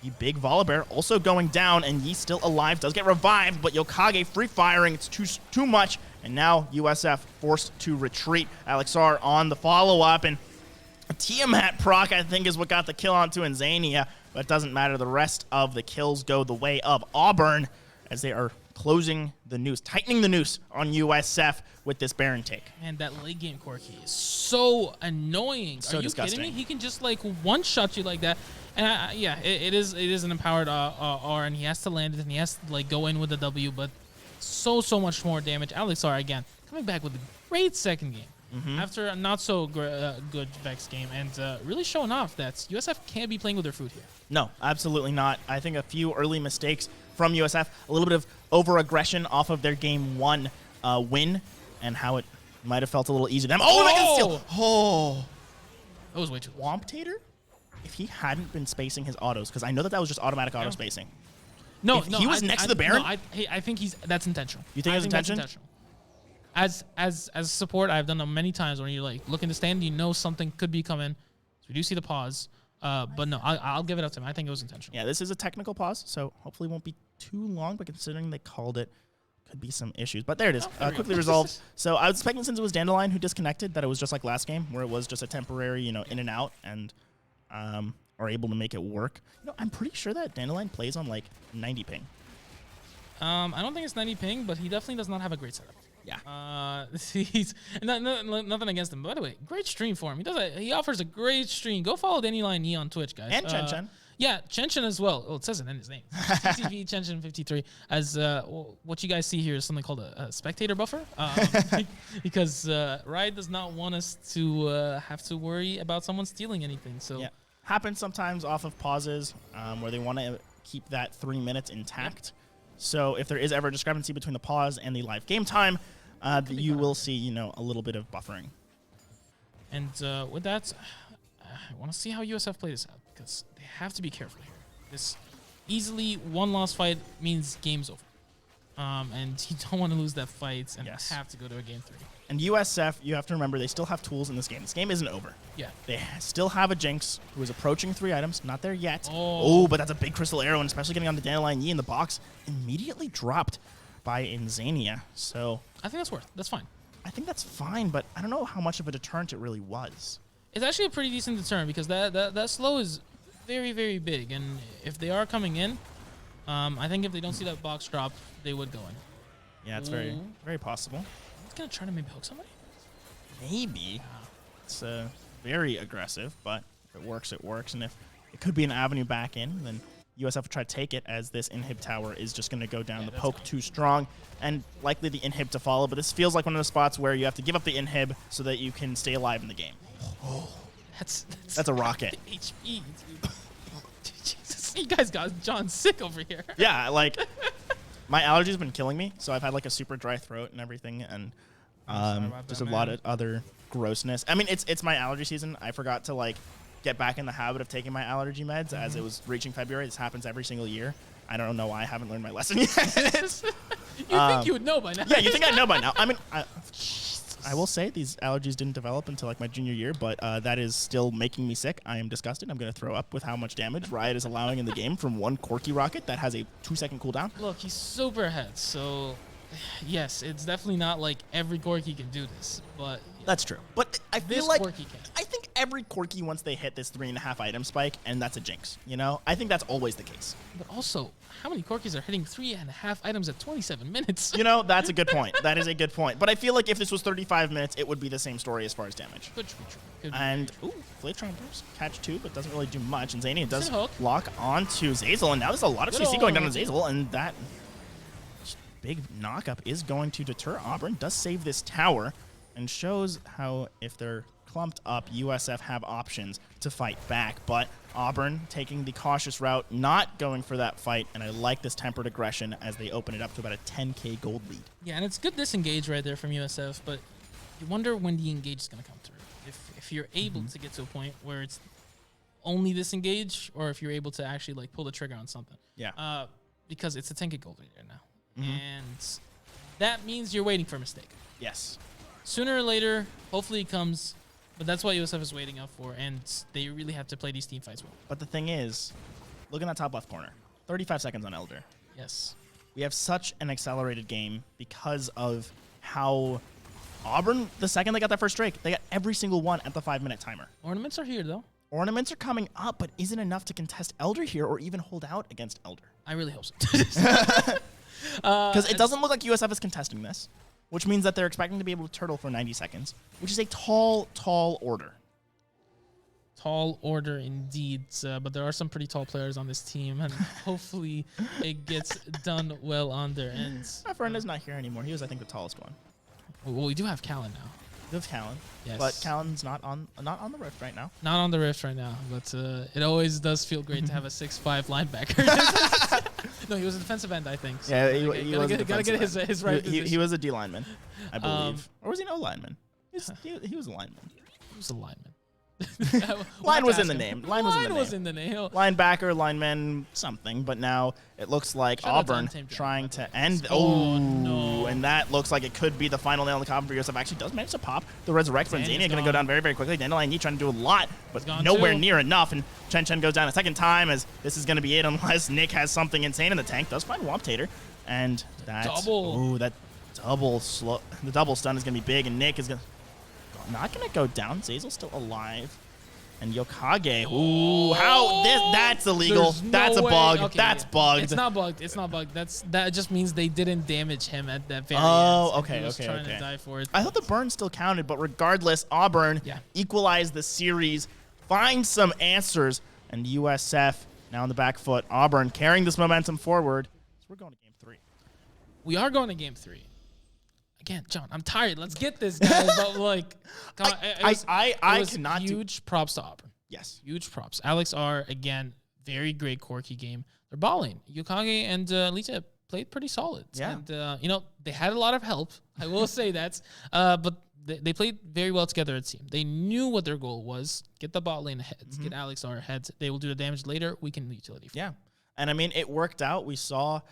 the big Volibear also going down, and Yi still alive, does get revived, but Yokage free firing, it's too much, and now USF forced to retreat. Alex R on the follow-up, and a Tiamat proc, I think, is what got the kill onto Zania, but it doesn't matter. The rest of the kills go the way of Auburn as they are closing the noose, tightening the noose on USF with this Baron take. And that late game Corki is so annoying. So Are you disgusting. kidding me? He can just like one-shot you like that. And yeah, it is an empowered R, and he has to land it, and he has to like go in with a W, but so much more damage. Alex R again coming back with a great second game. After a not so good Vex game, and really showing off that USF can't be playing with their fruit here. No, absolutely not. I think a few early mistakes from USF, a little bit of over-aggression off of their Game 1 win, and how it might have felt a little easy to them. Oh, my God, steal! Oh. That was way too close. Womptator, if he hadn't been spacing his autos, because I know that was just automatic auto spacing. No, if he was next to the Baron? No, I think that's intentional. You think that's intentional? That's intentional. As support, I've done them many times when you're like looking to stand, you know something could be coming. So we do see the pause, but no, I'll give it up to him. I think it was intentional. Yeah, this is a technical pause, so hopefully it won't be too long. But considering they called it, could be some issues. But there it is, quickly resolved. So I was expecting, since it was Dandelion who disconnected, that it was just like last game, where it was just a temporary, in and out, and are able to make it work. I'm pretty sure that Dandelion plays on like 90 ping. I don't think it's 90 ping, but he definitely does not have a great setup. Yeah. He's nothing against him. By the way, great stream for him. He offers a great stream. Go follow Dannyline Yi on Twitch, guys. And Chen Chen. Yeah, Chen Chen as well. Well, it says it in his name. TTV Chen Chen 53. As what you guys see here is something called a spectator buffer, because Riot does not want us to have to worry about someone stealing anything. So yeah, happens sometimes off of pauses where they want to keep that 3 minutes intact. So if there is ever a discrepancy between the pause and the live game time, you will see a little bit of buffering. And with that, I want to see how USF play this out, because they have to be careful here. This easily one loss fight means game's over. And you don't want to lose that fight and have to go to a game 3. And USF, you have to remember, they still have tools in this game. This game isn't over. Yeah. They still have a Jinx who is approaching 3 items. Not there yet. Oh, but that's a big crystal arrow, and especially getting on the Dandelion Yi in the box. Immediately dropped by Insania. So I think that's fine. I think that's fine, but I don't know how much of a deterrent it really was. It's actually a pretty decent deterrent, because that slow is very, very big. And if they are coming in, I think if they don't see that box drop, they would go in. Yeah, it's very, very possible. It's going to try to maybe hook somebody? Maybe. It's very aggressive, but if it works, it works. And if it could be an avenue back in, then USF will try to take it, as this inhib tower is just going to go down. The poke too strong, and likely the inhib to follow. But this feels like one of the spots where you have to give up the inhib so that you can stay alive in the game. Oh, that's a rocket. HP, dude. Jesus, you guys got John sick over here. Yeah, like my allergies been killing me, so I've had like a super dry throat and everything, and just a lot of other grossness. I mean, it's my allergy season. I forgot to like get back in the habit of taking my allergy meds as it was reaching February. This happens every single year. I don't know why I haven't learned my lesson yet. You think you would know by now. Yeah, you think I'd know by now. I mean, I will say these allergies didn't develop until like my junior year, but that is still making me sick. I am disgusted. I'm going to throw up with how much damage Riot is allowing in the game from one Corki rocket that has a 2-second cooldown. Look, he's super ahead, so yes, it's definitely not like every Corki can do this, but that's true. But I feel this like Corki can. I think every Corki, once they hit this 3.5 item spike, and that's a jinx. I think that's always the case. But also, how many Corkis are hitting 3.5 items at 27 minutes? That's a good point. That is a good point. But I feel like if this was 35 minutes, it would be the same story as far as damage. Could be true. And Flame Trumpers catch 2, but doesn't really do much. And Zania does hook. lock onto Zazel, and now there's a lot of CC going down on Zazel, and that big knockup is going to deter Auburn. Does save this tower, and shows how if they're clumped up, USF have options to fight back. But Auburn taking the cautious route, not going for that fight, and I like this tempered aggression as they open it up to about a 10k gold lead. Yeah, and it's good disengage right there from USF, but you wonder when the engage is going to come through. If you're able to get to a point where it's only disengage, or if you're able to actually like pull the trigger on something. Yeah. Because it's a 10k gold lead right now. And that means you're waiting for a mistake. Yes. Sooner or later, hopefully it comes, but that's what USF is waiting up for, and they really have to play these team fights well. But the thing is, look in that top left corner. 35 seconds on Elder. Yes. We have such an accelerated game because of how Auburn, the second they got that first Drake, they got every single one at the 5-minute timer. Ornaments are here, though. Ornaments are coming up, but isn't enough to contest Elder here or even hold out against Elder. I really hope so. Because it doesn't look like USF is contesting this, which means that they're expecting to be able to turtle for 90 seconds, which is a tall, tall order. Tall order indeed, but there are some pretty tall players on this team, and hopefully it gets done well on their ends. My friend is not here anymore. He was, I think, the tallest one. Well, we do have Callan now. We have Callan, yes. But Callan's not on the Rift right now. Not on the Rift right now, but it always does feel great to have a 6'5" linebacker. No, he was a defensive end, I think. So yeah, he was gotta get his right position. He was a D lineman, I believe. Or was he an O lineman? He was a lineman. He was a lineman. Line was in the name. Line was in the name. Linebacker, lineman, something. But now it looks like Auburn trying to end. Oh, no. And that looks like it could be the final nail in the coffin for USF. Actually does manage to pop the Resurrect. Zania going to go down very, very quickly. Dandelion Yi trying to do a lot, but nowhere near enough. And Chen Chen goes down a second time, as this is going to be it unless Nick has something insane in the tank. Does find Womp Tater. And that double slow. The double stun is going to be big, and Nick is not going to go down. Zazel's still alive. And Yokage. Ooh, how this? That's illegal. There's no That's a way. bug. Okay, That's yeah. bugged. It's not bugged. It's not bugged. That just means they didn't damage him at that very end. Oh, And okay, he was okay, trying okay. to die for it. I thought the burn still counted, but regardless, Auburn equalized the series, find some answers, and USF now on the back foot. Auburn carrying this momentum forward. So we're going to game 3. We are going to game 3. Again, John, I'm tired. Let's get this, guys. But like, come on, I it was cannot huge props to Auburn. Yes. Huge props. Alex R, again, very great Corky game. They're balling. Yokage and Lita played pretty solid. Yeah. And, they had a lot of help. I will say that. But they played very well together as a team. They knew what their goal was. Get the bot lane ahead. Get Alex R ahead. They will do the damage later. We can utility. Yeah. And I mean, it worked out. We saw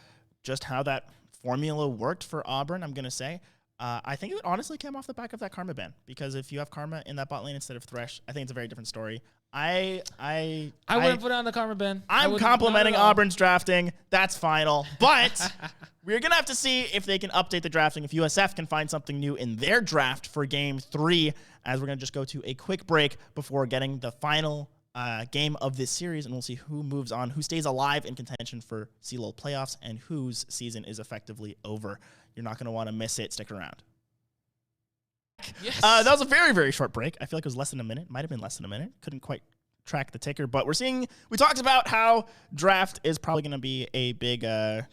just how that formula worked for Auburn, I'm going to say. I think it honestly came off the back of that Karma ban, because if you have Karma in that bot lane instead of Thresh, I think it's a very different story. I wouldn't put on the Karma ban. I'm complimenting Auburn's drafting. That's final. But we're going to have to see if they can update the drafting, if USF can find something new in their draft for game 3, as we're going to just go to a quick break before getting the final game of this series, and we'll see who moves on, who stays alive in contention for CLOL playoffs, and whose season is effectively over. You're not going to want to miss it. Stick around. Yes. That was a very, very short break. I feel like it was less than a minute. Might have been less than a minute. Couldn't quite track the ticker, but we talked about how draft is probably going to be a big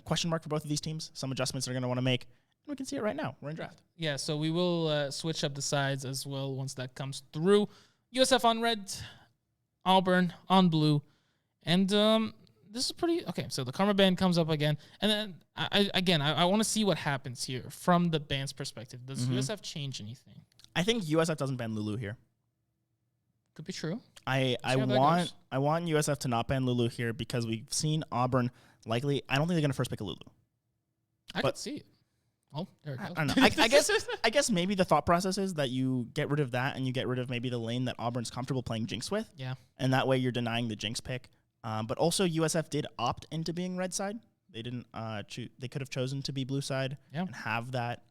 question mark for both of these teams. Some adjustments they're going to want to make. And we can see it right now. We're in draft. Yeah, so we will switch up the sides as well once that comes through. USF on red, Auburn on blue, and this is pretty okay. So the Karma ban comes up again, and then I want to see what happens here from the ban's perspective. Does USF change anything? I think USF doesn't ban Lulu here. Could be true. I want USF to not ban Lulu here, because we've seen Auburn likely. I don't think they're going to first pick a Lulu. I could see it. Oh, there it goes. I don't know. I guess maybe the thought process is that you get rid of that and you get rid of maybe the lane that Auburn's comfortable playing Jinx with. Yeah. And that way you're denying the Jinx pick. But also USF did opt into being red side. They didn't they could have chosen to be blue side and have that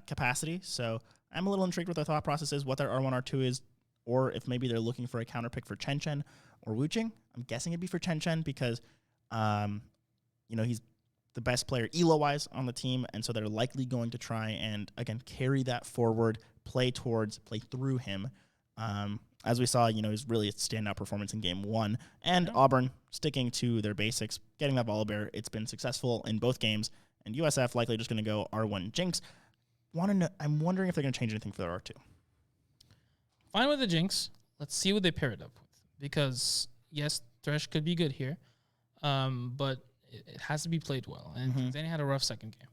capacity. So I'm a little intrigued with their thought processes, what their R1, R2 is, or if maybe they're looking for a counter pick for Chen Chen or Wu Jing. I'm guessing it'd be for Chen Chen because, he's the best player elo-wise on the team, and so they're likely going to try and, again, carry that forward, play through him. As we saw, he's really a standout performance in game 1. And Auburn sticking to their basics, getting that Volibear. It's been successful in both games, and USF likely just going to go R1 Jinx. I'm wondering if they're going to change anything for their R2. Fine with the Jinx. Let's see what they pair it up with. Because, yes, Thresh could be good here, but it has to be played well. And Danny had a rough second game.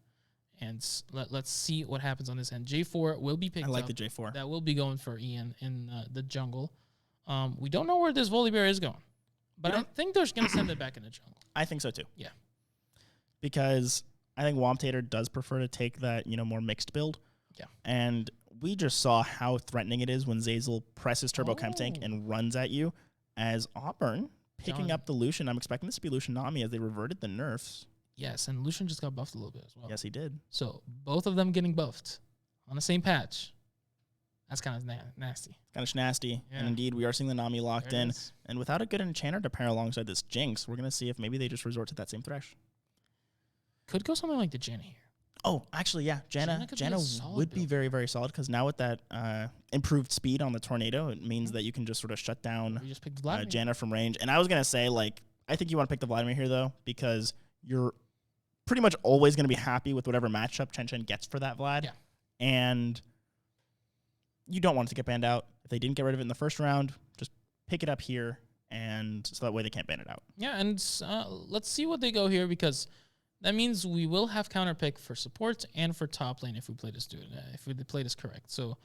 And let's see what happens on this end. J4 will be picked up. I like the J4. That will be going for Ian in the jungle. We don't know where this Volibear is going. But I think they're going to send it back in the jungle. I think so, too. Yeah. Because I think Womptator does prefer to take that, more mixed build. Yeah. And we just saw how threatening it is when Zeyzal presses Turbo Chem Tank and runs at you. As Auburn picking up the Lucian. I'm expecting this to be Lucian Nami as they reverted the nerfs. Yes, and Lucian just got buffed a little bit as well. Yes, he did. So both of them getting buffed on the same patch. That's kind of nasty. Kind of nasty. Yeah. And indeed, we are seeing the Nami locked in. And without a good enchanter to pair alongside this Jinx, we're going to see if maybe they just resort to that same Thresh. Could go something like the Janna here. Oh, actually, yeah. Janna would be very, very solid, because now with that improved speed on the Tornado, it means that you can just sort of shut down Janna from range. And I was going to say, I think you want to pick the Vladimir here, though, because you're pretty much always going to be happy with whatever matchup Chen Chen gets for that Vlad. Yeah. And you don't want it to get banned out. If they didn't get rid of it in the first round, just pick it up here, and so that way they can't ban it out. Yeah, and let's see what they go here, because that means we will have counter pick for support and for top lane if we play this correct. So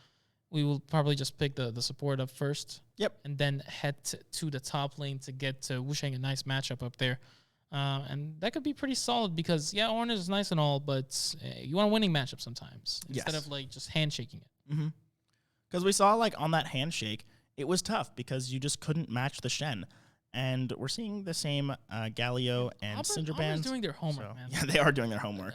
we will probably just pick the support up first. Yep. And then head to the top lane to get Wusheng a nice matchup up there. And that could be pretty solid because, Orange is nice and all, but you want a winning matchup sometimes instead of just handshaking it. Because we saw on that handshake, it was tough because you just couldn't match the Shen. And we're seeing the same Galio and Cinder Bands. Auburn's doing their homework, man. Yeah, they are doing their homework.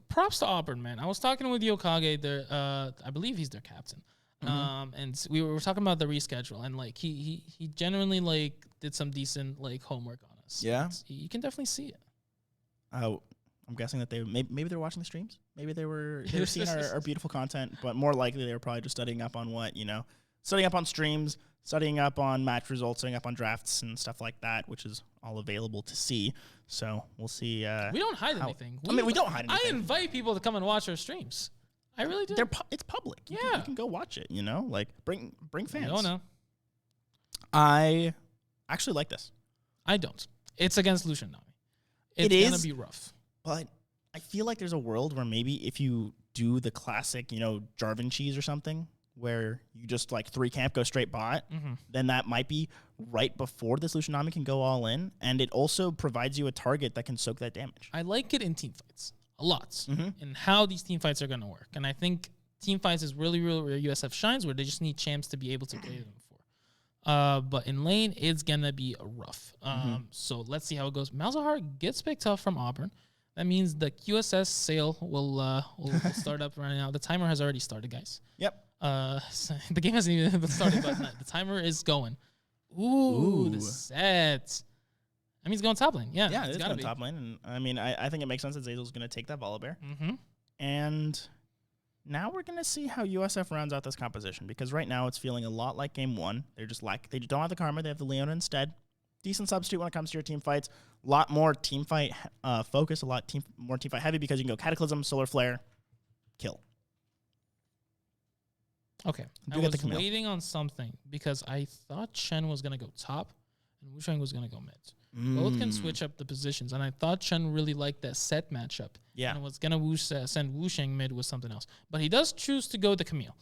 Props to Auburn, man. I was talking with Yokage, I believe he's their captain. And we were talking about the reschedule, and like he genuinely like did some decent like homework on us. Yeah, you can definitely see it. I'm guessing that maybe they were watching the streams. Maybe they were seeing our beautiful content, but more likely they were probably just studying up on studying up on streams, studying up on match results, studying up on drafts and stuff like that, which is all available to see. So we'll see. We don't hide anything. We don't hide anything. I invite people to come and watch our streams. I really do. It's public. You can go watch it. Like bring fans. Oh no. I actually like this. I don't. It's against Lucian Nami. It is gonna be rough. But I feel like there's a world where maybe if you do the classic, Jarvan cheese or something, where you just like 3 camp, go straight bot, then that might be right before this Lucian Nami can go all in. And it also provides you a target that can soak that damage. I like it in team fights a lot, and how these team fights are going to work. And I think team fights is really, really where USF shines, where they just need champs to be able to play them for. But in lane, it's going to be rough. So let's see how it goes. Malzahar gets picked up from Auburn. That means the QSS sale will start up right now. The timer has already started, guys. Yep. So the game hasn't even started, but the timer is going. Ooh, the set. I mean, he's going top lane. Yeah, it's going top lane. And I mean, I think it makes sense that Zazel's going to take that Volibear. And now we're going to see how USF rounds out this composition, because right now it's feeling a lot like game 1. They don't have the Karma. They have the Leona instead. Decent substitute when it comes to your team fights. A lot more team fight focus, more team fight heavy, because you can go Cataclysm, Solar Flare, kill. Okay. I was waiting on something because I thought Chen was going to go top and Wusheng was going to go mid. Both can switch up the positions, and I thought Chen really liked that set matchup. Yeah. And was going to send Wusheng mid with something else. But he does choose to go the Camille.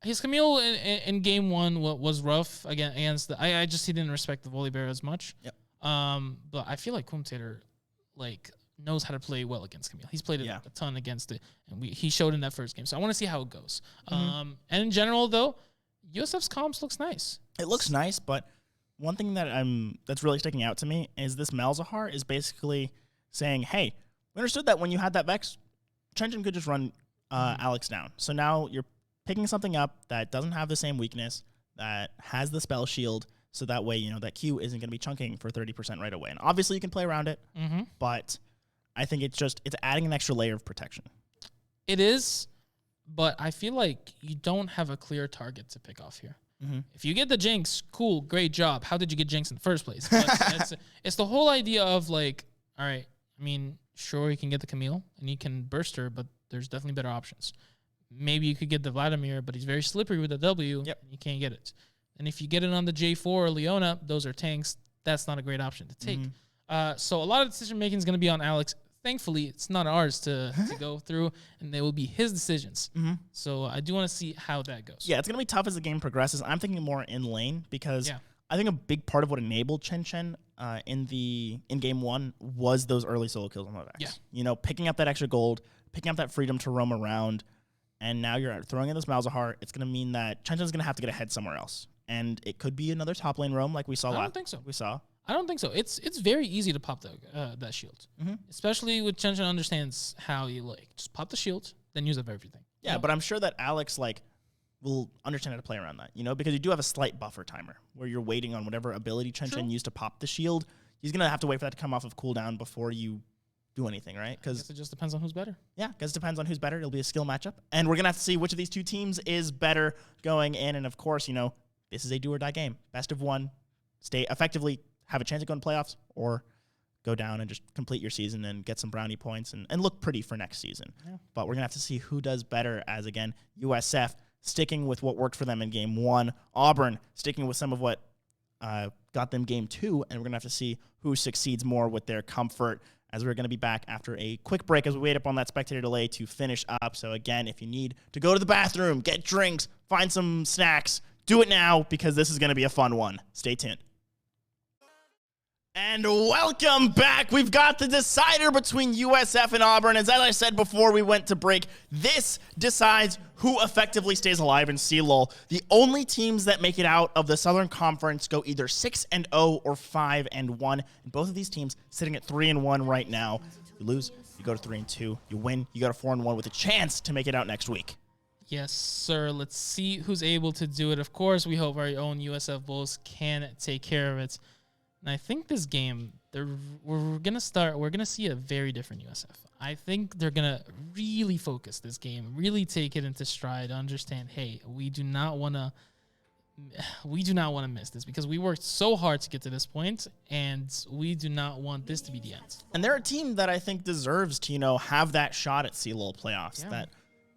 His Camille in game 1 was rough against the. I just he didn't respect the Volibear as much. Yep. But I feel like Kumtator knows how to play well against Camille. He's played it a ton against it, and he showed in that first game. So I want to see how it goes. And in general, though, USF's comps looks nice. It looks nice, but one thing that's really sticking out to me is this Malzahar is basically saying, "Hey, we understood that when you had that Vex, Chen could just run Alex down. So now you're picking something up that doesn't have the same weakness, that has the spell shield, so that way, that Q isn't going to be chunking for 30% right away. And obviously you can play around it, but I think it's adding an extra layer of protection. It is, but I feel like you don't have a clear target to pick off here. If you get the Jinx, cool, great job. How did you get Jinx in the first place? But it's the whole idea of like, all right, I mean, sure, you can get the Camille and you can burst her, but there's definitely better options. Maybe you could get the Vladimir, but he's very slippery with the W. Yep. You can't get it. And if you get it on the J4 or Leona, those are tanks. That's not a great option to take. So a lot of decision-making is going to be on Alex. Thankfully, it's not ours to go through, and they will be his decisions. So I do want to see how that goes. Yeah, it's going to be tough as the game progresses. I'm thinking more in lane, because I think a big part of what enabled Chen in game 1 was those early solo kills on the Vex. Yeah. Picking up that extra gold, picking up that freedom to roam around, and now you're throwing in this Malzahar. It's going to mean that Chen-Chen's going to have to get ahead somewhere else. And it could be another top lane roam like we saw last. I don't think so. I don't think so. It's very easy to pop that shield, especially with Chen understands how you just pop the shield, then use up everything. Yeah, but I'm sure that Alex will understand how to play around that, because you do have a slight buffer timer where you're waiting on whatever ability Chen used to pop the shield. He's going to have to wait for that to come off of cooldown before you do anything, right? Because it just depends on who's better. Yeah, because it depends on who's better. It'll be a skill matchup. And we're going to have to see which of these two teams is better going in. And of course, this is a do or die game. Best of one. Stay effectively, have a chance to go in playoffs, or go down and just complete your season and get some brownie points and look pretty for next season. Yeah. But we're going to have to see who does better, as, again, USF sticking with what worked for them in game 1. Auburn sticking with some of what got them game 2. And we're going to have to see who succeeds more with their comfort, as we're going to be back after a quick break as we wait up on that spectator delay to finish up. So again, if you need to go to the bathroom, get drinks, find some snacks, do it now, because this is going to be a fun one. Stay tuned. And welcome back. We've got the decider between USF and Auburn. As I said before we went to break, this decides who effectively stays alive in CLOL. The only teams that make it out of the Southern Conference go either 6-0 or 5-1. And both of these teams sitting at 3-1 right now. You lose, you go to 3-2. You win, you go to 4-1 with a chance to make it out next week. Yes, sir. Let's see who's able to do it. Of course, we hope our own USF Bulls can take care of it. And I think this game, we're going to see a very different USF. I think they're going to really focus this game, really take it into stride, understand, hey, we do not want to miss this because we worked so hard to get to this point, and we do not want this to be the end. And they're a team that I think deserves to, have that shot at CLOL playoffs. Yeah. That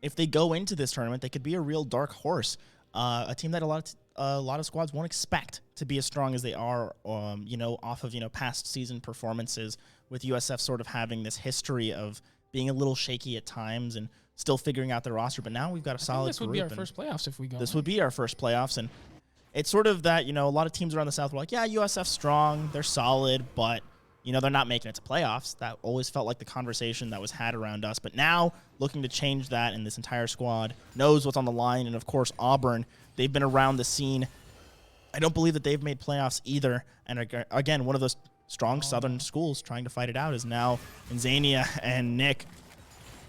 if they go into this tournament, they could be a real dark horse. A team that a lot of squads won't expect to be as strong as they are, off of, past season performances, with USF sort of having this history of being a little shaky at times and still figuring out their roster. But now we've got a solid group. This would be our first playoffs if we go. This would be our first playoffs. And it's sort of that, a lot of teams around the South were like, yeah, USF's strong, they're solid, but they're not making it to playoffs. That always felt like the conversation that was had around us. But now, looking to change that, and this entire squad knows what's on the line. And, of course, Auburn, they've been around the scene. I don't believe that they've made playoffs either. And, again, one of those strong Southern schools trying to fight it out is now Zania and Nick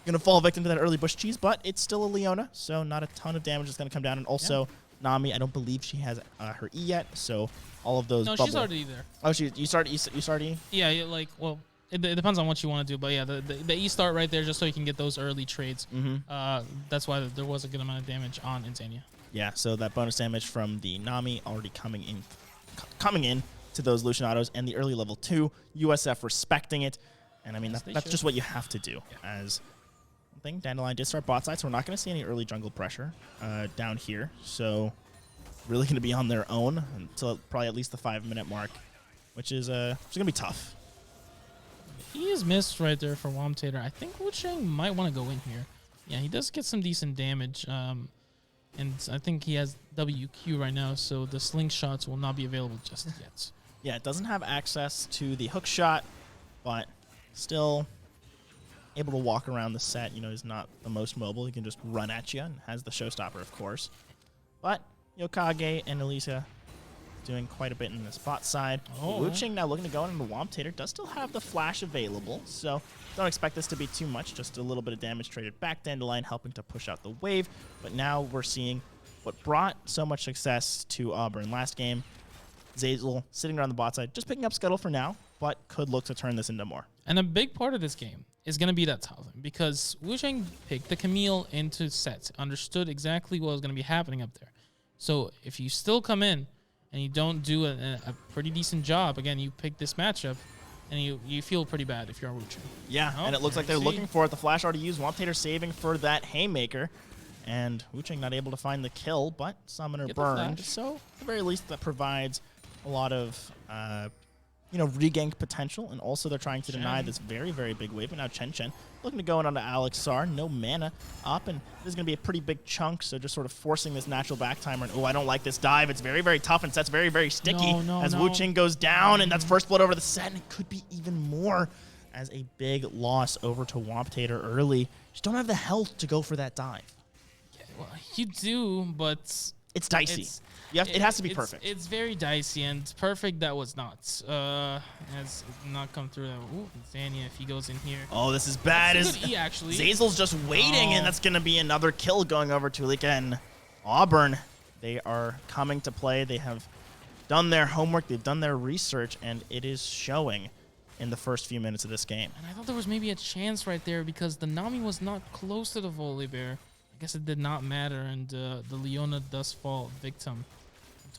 going to fall victim to that early bush cheese. But it's still a Leona, so not a ton of damage is going to come down. And also, Nami, I don't believe she has her E yet, so all of those she's already there. Oh, you start E? Yeah, it depends on what you want to do, but yeah, the E start right there just so you can get those early trades. That's why there was a good amount of damage on Insania. Yeah, so that bonus damage from the Nami already coming in to those Lucianados, and the early level 2, USF respecting it, and I mean, that's just what you have to do. As I think Dandelion did start bot side, so we're not going to see any early jungle pressure down here, so really going to be on their own until probably at least the 5-minute mark, which is going to be tough. He is missed right there for Womtator. I think Wu Chang might want to go in here. Yeah, he does get some decent damage, and I think he has WQ right now, so the slingshots will not be available just yet. Yeah, it doesn't have access to the hook shot, but still able to walk around the set. He's not the most mobile. He can just run at you and has the showstopper, of course. But Yokage and Elisa doing quite a bit in the spot side. Wuching now looking to go into Womtator. Does still have the flash available, so don't expect this to be too much. Just a little bit of damage traded back. Dandelion helping to push out the wave. But now we're seeing what brought so much success to Auburn last game. Zazel sitting around the bot side, just picking up Scuttle for now, but could look to turn this into more. And a big part of this game is going to be that top lane, because Wu Chang picked the Camille into sets, understood exactly what was going to be happening up there. So if you still come in and you don't do a pretty decent job, again, you pick this matchup, and you feel pretty bad if you're on Wu Chang. Yeah, and it looks like they're looking for it. The flash already used. Womtator saving for that Haymaker. And Wu Chang not able to find the kill, but Summoner burned. So, at the very least, that provides a lot of, regank potential. And also, they're trying to deny this very, very big wave. And now Chen looking to go in onto Alex Sar. No mana up. And this is going to be a pretty big chunk. So, just sort of forcing this natural back timer. And, I don't like this dive. It's very, very tough. And set's very, very sticky as Wu Chang goes down. And that's first blood over the set. And it could be even more as a big loss over to Womtator early. Just don't have the health to go for that dive. Well, you do, but it's dicey. It has to be perfect. It's very dicey, and perfect that was not. Has not come through. Ooh, Zania, if he goes in here. Oh, this is bad. That's a good E, actually. Zazel's just waiting, and that's going to be another kill going over to Alika and Auburn. They are coming to play. They have done their homework. They've done their research, and it is showing in the first few minutes of this game. And I thought there was maybe a chance right there because the Nami was not close to the Volibear. I guess it did not matter, and the Leona does fall victim.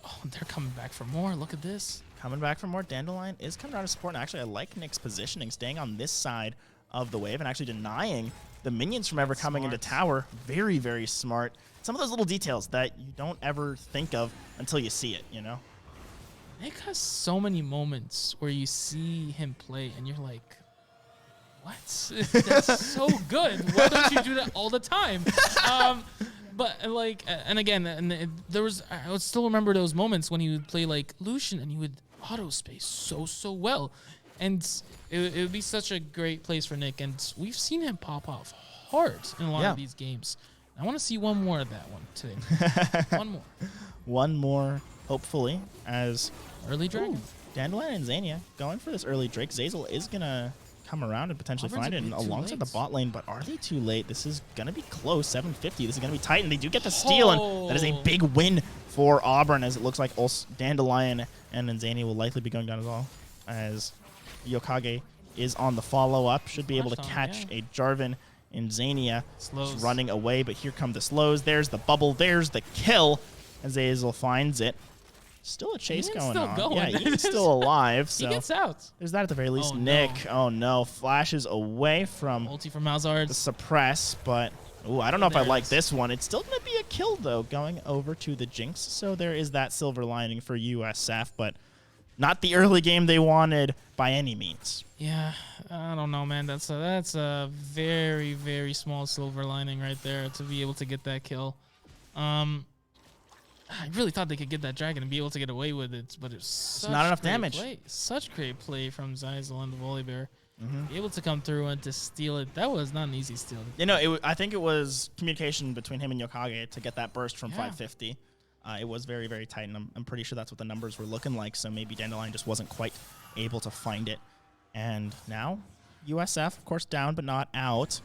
Oh, they're coming back for more. Look at this. Coming back for more. Dandelion is coming out of support, and actually I like Nick's positioning, staying on this side of the wave and actually denying the minions from ever coming into tower. Very, very smart. Some of those little details that you don't ever think of until you see it, Nick has so many moments where you see him play, and you're like, what? That's so good. Why don't you do that all the time? But and again, I would still remember those moments when he would play like Lucian and he would auto space so well, and it would be such a great place for Nick. And we've seen him pop off hard in a lot of these games. I want to see one more of that one today. One more, hopefully, as early dragon. Dandelion and Zania going for this early Drake. Zazel is gonna come around and potentially Auburn's find a it bit too alongside the late. bot lane, but are they too late? This is going to be close, 750. This is going to be tight, and they do get the steal, and that is a big win for Auburn, as it looks like Dandelion and Nzani will likely be going down as well, as Yokage is on the follow-up, should be able to catch a Jarvan. Nzania is running away, but here come the slows. There's the bubble. There's the kill, as Azazel finds it. Still a chase going on. Yeah, he's still alive. So he gets out. There's that at the very least. Oh, Nick, no. oh no, flashes away from Ulti from Malzard. the suppress, but ooh, I don't know if I like this one. It's still going to be a kill, though, going over to the Jinx. So there is that silver lining for USF, but not the early game they wanted by any means. Yeah, I don't know, man. That's a very, very small silver lining right there to be able to get that kill. I really thought they could get that dragon and be able to get away with it, but it's not enough damage. Such great play from Zyzel and the Volibear. Be able to come through and to steal it. That was not an easy steal. You know, I think it was communication between him and Yokage to get that burst from 550. It was very, very tight, and I'm pretty sure that's what the numbers were looking like, so maybe Dandelion just wasn't quite able to find it. And now, USF, of course, down but not out,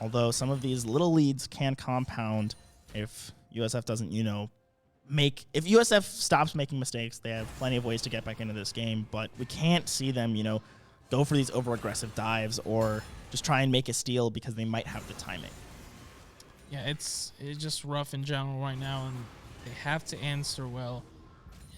although some of these little leads can compound if USF doesn't, you know, if USF stops making mistakes. They have plenty of ways to get back into this game, but we can't see them, you know, go for these over-aggressive dives or just try and make a steal because they might have the timing. Yeah, it's just rough in general right now, and they have to answer well.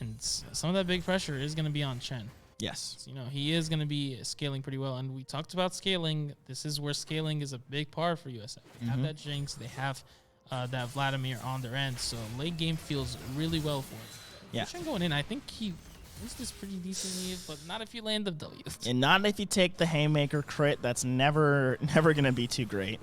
And some of that big pressure is going to be on Chen. Yes. So, you know, he is going to be scaling pretty well, and we talked about scaling. This is where scaling is a big part for USF. They have that Jinx. They have that Vladimir on their end, so late game feels really well for him. Yeah. Chen going in, I think he wins this pretty decently, but not if you land the W. And not if you take the Haymaker crit. That's never going to be too great.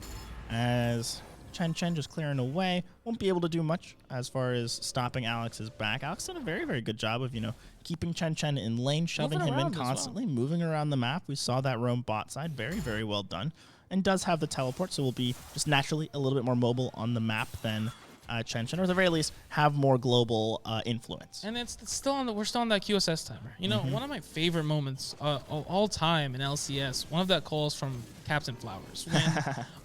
As Chen just clearing away. Won't be able to do much as far as stopping Alex's back. Alex did a very, very good job of, you know, keeping Chen in lane, shoving him in constantly, moving around the map. We saw that roam bot side. Very, very well done. And does have the teleport, so will be just naturally a little bit more mobile on the map than Chen, or at the very least have more global influence. And it's still on we're still on that QSS timer. You know, one of my favorite moments all time in LCS, one of that calls from Captain Flowers.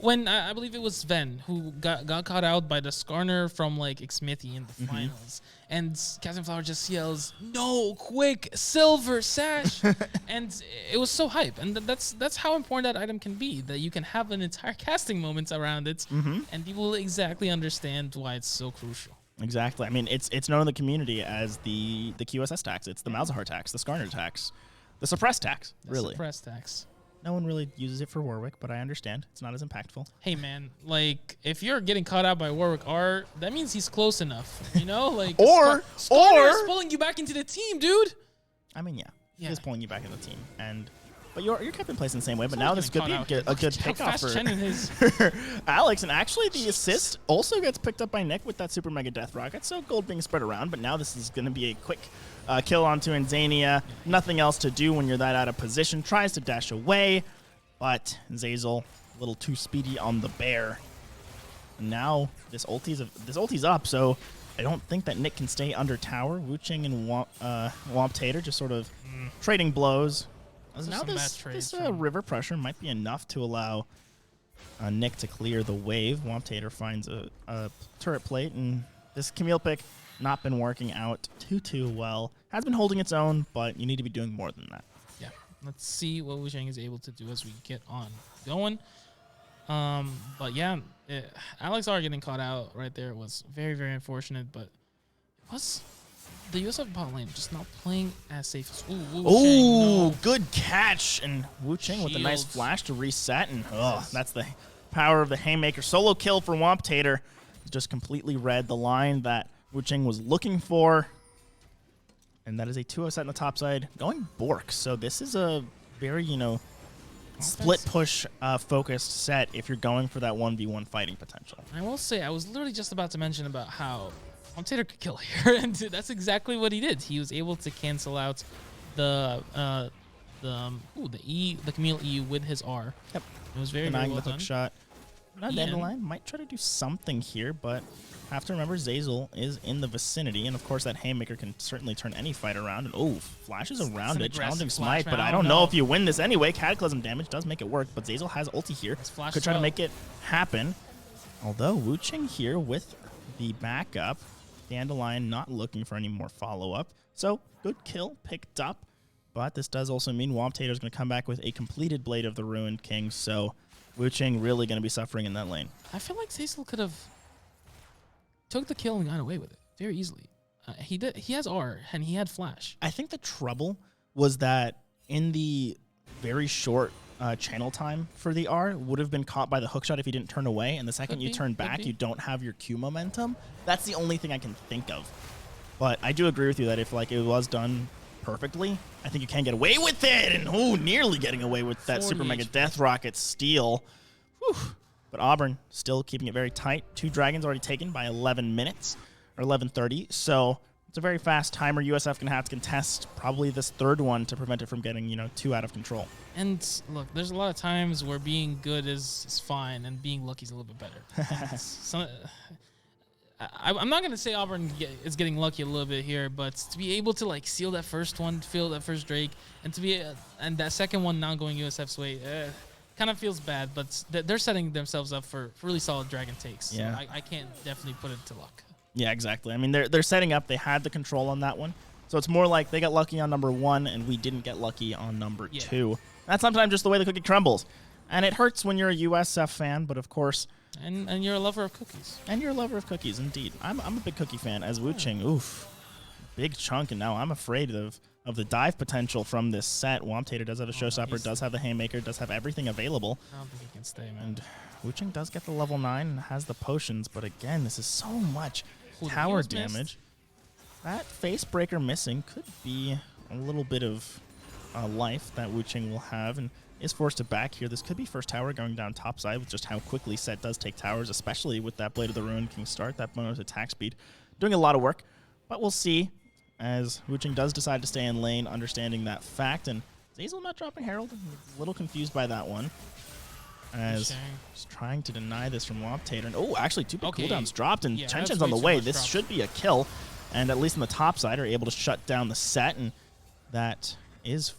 When I believe it was Sven who got caught out by the Skarner from like Xmithy in the finals. And Captain Flowers just yells, "No, quick, silver sash." And it was so hype. And that's how important that item can be, that you can have an entire casting moment around it, and people will exactly understand why it's so crucial. Exactly. I mean, it's known in the community as the QSS tax. It's the Malzahar tax, the Skarner tax, the suppress tax, really. The suppress tax. No one really uses it for Warwick, but I understand. It's not as impactful. Hey, man, like, if you're getting caught out by Warwick R, that means he's close enough, you know? Like, or is pulling you back into the team, dude. I mean, he is pulling you back into the team. But your captain plays in the same way, but Someone's now this could be a good pickoff for Alex. And actually, the assist also gets picked up by Nick with that Super Mega Death Rocket. So gold being spread around, but now this is going to be a quick kill onto Nzania. Nothing else to do when you're that out of position. Tries to dash away, but Zazel a little too speedy on the bear. And now this ulti's up, so I don't think that Nick can stay under tower. Wu Ching and Womp Tater just sort of trading blows. Now this river pressure might be enough to allow Nick to clear the wave. Womp Tater finds a turret plate, and this Camille pick not been working out too well. Has been holding its own, but you need to be doing more than that. Yeah, let's see what Wu Chang is able to do as we get on going. But yeah, Alex R getting caught out right there was very, very unfortunate, but it was the USF bot lane just not playing as safe as good catch, and Wu Ching with a nice flash to reset, and that's the power of the Haymaker. Solo kill for Womp Tater. Just completely read the line that Wu Ching was looking for, and that is a 2-0 set on the top side going Bork. So this is a very, you know, split push focused set if you're going for that 1v1 fighting potential. I will say, I was literally just about to mention about how Tater could kill here, and that's exactly what he did. He was able to cancel out the Camille E with his R. Yep. It was very, very well done. Hook shot. Now Dandelion might try to do something here, but have to remember Zeyzal is in the vicinity, and of course that Haymaker can certainly turn any fight around. And oh, flashes around it, challenging smite, but I don't know if you win this anyway. Cataclysm damage does make it work, but Zeyzal has ulti here. Could try to make it happen. Although Wu-Ching here with the backup, Dandelion not looking for any more follow-up. So good kill picked up, but this does also mean Wamptator is going to come back with a completed Blade of the Ruined King. So Wu-Ching really going to be suffering in that lane. I feel like Zeyzal could have took the kill and got away with it very easily. He did. He has R and he had flash. I think the trouble was that in the very short channel time for the R would have been caught by the hookshot if you didn't turn away, and the second you turn back, you don't have your Q momentum. That's the only thing I can think of. But I do agree with you that if like it was done perfectly, I think you can get away with it, and oh, nearly getting away with that Super Mega Death Rocket steal. Whew. But Auburn still keeping it very tight. 2 dragons already taken by 11 minutes, or 11:30. So it's a very fast timer. USF going to have to contest probably this 3rd one to prevent it from getting, 2 out of control. And look, there's a lot of times where being good is fine and being lucky is a little bit better. I'm not going to say Auburn is getting lucky a little bit here, but to be able to like seal that first one, fill that first Drake, and to be and that second one now going USF's way, kind of feels bad, but they're setting themselves up for really solid dragon takes. Yeah. So I can't definitely put it to luck. Yeah, exactly. I mean, they're setting up. They had the control on that one. So it's more like they got lucky on number 1, and we didn't get lucky on number 2. That's sometimes just the way the cookie crumbles. And it hurts when you're a USF fan, but of course... And you're a lover of cookies. And you're a lover of cookies, indeed. I'm a big cookie fan, as Wu-Ching. Oof. Big chunk, and now I'm afraid of the dive potential from this set. Wamptator does have a showstopper, does have the Haymaker, does have everything available. I don't think he can stay, man. And Wu-Ching does get the level 9 and has the potions, but again, this is so much tower damage. That face breaker missing could be a little bit of life that Wu-Ching will have, and is forced to back here. This could be first tower going down topside with just how quickly Set does take towers, especially with that Blade of the Ruined King start, that bonus attack speed. Doing a lot of work, but we'll see as Wu-Ching does decide to stay in lane, understanding that fact, and Zeyzal not dropping Herald. A little confused by that one, as he's trying to deny this from Wamptator. And oh, actually 2 big cooldowns dropped, and Chen Chen's on the way. This should be a kill, and at least on the top side are able to shut down the set, and that is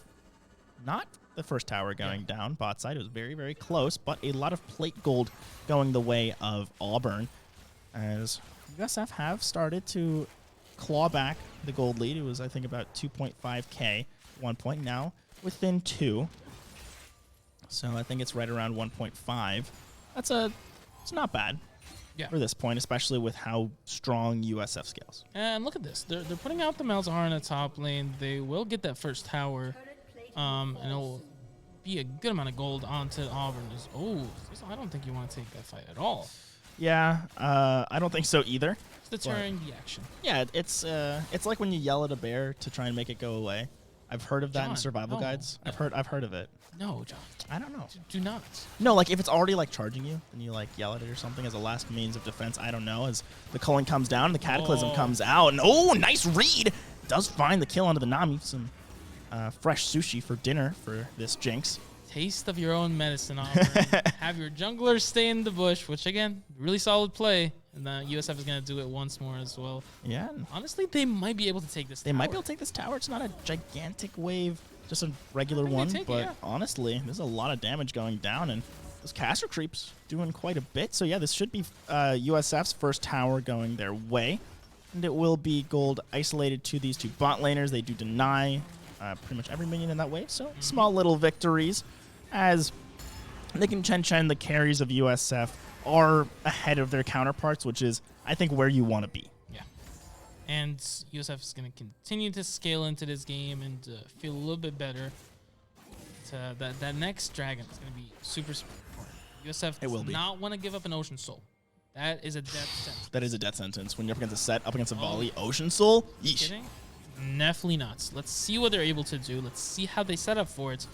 not the first tower going down. Bot side, it was very, very close, but a lot of plate gold going the way of Auburn, as USF have started to claw back the gold lead. It was, I think, about 2.5k at one point, now within 2. So I think it's right around 1.5. It's not bad for this point, especially with how strong USF scales. And look at this. They're putting out the Malzahar in the top lane. They will get that first tower. And it'll be a good amount of gold onto Auburn. I don't think you want to take that fight at all. Yeah, I don't think so either. It's deterring the action. Yeah, it's like when you yell at a bear to try and make it go away. I've heard of that in survival guides. No. I've heard of it. No, John. I don't know. Do not. No, like if it's already like charging you, then you like yell at it or something as a last means of defense. I don't know. As the culling comes down, the Cataclysm comes out, and nice read. Does find the kill onto the Nami. Some fresh sushi for dinner for this Jinx. Taste of your own medicine, Auburn. Have your jungler stay in the bush, which again, really solid play. And USF is going to do it once more as well. Yeah. Honestly, they might be able to take this tower. They might be able to take this tower. It's not a gigantic wave, just a regular one. But honestly, there's a lot of damage going down. And this caster creep's doing quite a bit. So yeah, this should be USF's first tower going their way. And it will be gold isolated to these 2 bot laners. They do deny pretty much every minion in that wave. So small little victories as Nick and Chen, the carries of USF, are ahead of their counterparts, which is, I think, where you want to be. Yeah. And USF is going to continue to scale into this game and feel a little bit better. That next dragon is going to be super, super important. USF does not want to give up an Ocean Soul. That is a death sentence. That is a death sentence. When you're up against a set, up against a volley, Ocean Soul, yeesh. Kidding? Definitely not. Let's see what they're able to do. Let's see how they set up for it,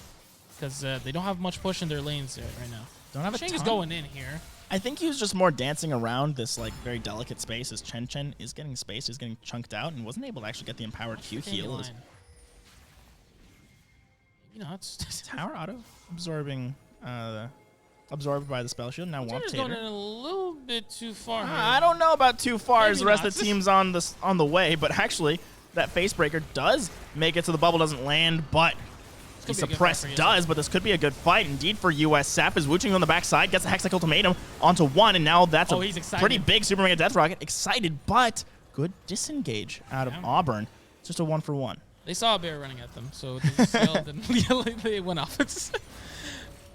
because they don't have much push in their lanes right now. Don't have a ton. is going in here. I think he was just more dancing around this like very delicate space as Chen is getting spaced, is getting chunked out, and wasn't able to actually get the empowered Q heal. You know, it's tower auto absorbing absorbed by the spell shield. Now Tater's going in a little bit too far here. I don't know about too far Maybe as the rest not. of the team's on the way, but actually that face breaker does make it so the bubble doesn't land, but the could be a good suppress fight for does, but this could be a good fight indeed for USF. Is Wuching on the backside, gets a Hextech Ultimatum onto one, and now that's he's a excited. pretty big Super Mega Death Rocket. Excited, but good disengage out of Auburn. It's just a 1-for-1. They saw a bear running at them, so they just yelled and they went off.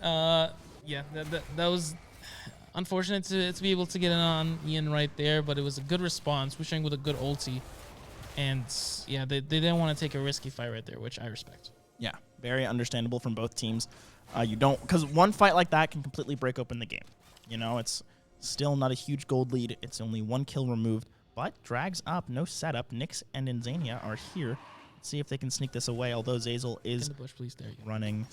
Yeah, that was unfortunate to be able to get it on Ian right there, but it was a good response. Wuching with a good ulti. And yeah, they didn't want to take a risky fight right there, which I respect. Yeah, very understandable from both teams. You don't, because one fight like that can completely break open the game. You know, it's still not a huge gold lead. It's only 1 kill removed, but drags up, no setup. Nyx and Inzania are here. Let's see if they can sneak this away, although Zeyzal is In the bush, please. There you go. running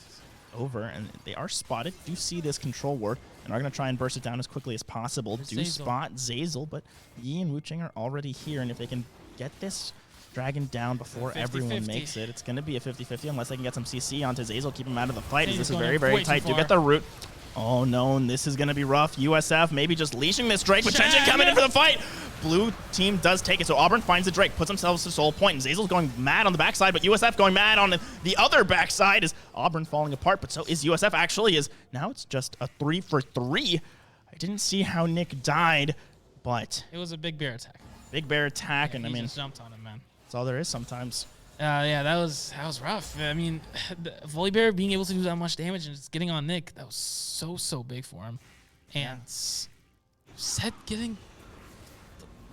over, and they are spotted. Do see this control ward, and are going to try and burst it down as quickly as possible. There's Do Zeyzal. spot Zeyzal, but Yi and Wuching are already here, and if they can get this dragon down before 50-50. everyone makes it, it's going to be a 50-50 unless they can get some CC onto Zeyzal, keep him out of the fight, as this is Zeyzal's very, going way very too tight. Do far. get the root. Oh no, and this is going to be rough. USF maybe just leashing this Drake, but Chen coming in for the fight. Blue team does take it, so Auburn finds the Drake, puts themselves to soul point, and Zeyzal's going mad on the backside, but USF going mad on the other backside. Is Auburn falling apart, but so is USF actually. Is now it's just a 3-for-3. I didn't see how Nick died, but It was a big bear attack. big bear attack, Yeah, and I he mean, just jumped on him, man. that's all there is sometimes. Yeah, that was rough. I mean, the Volibear being able to do that much damage and just getting on Nick, that was so big for him. And Set getting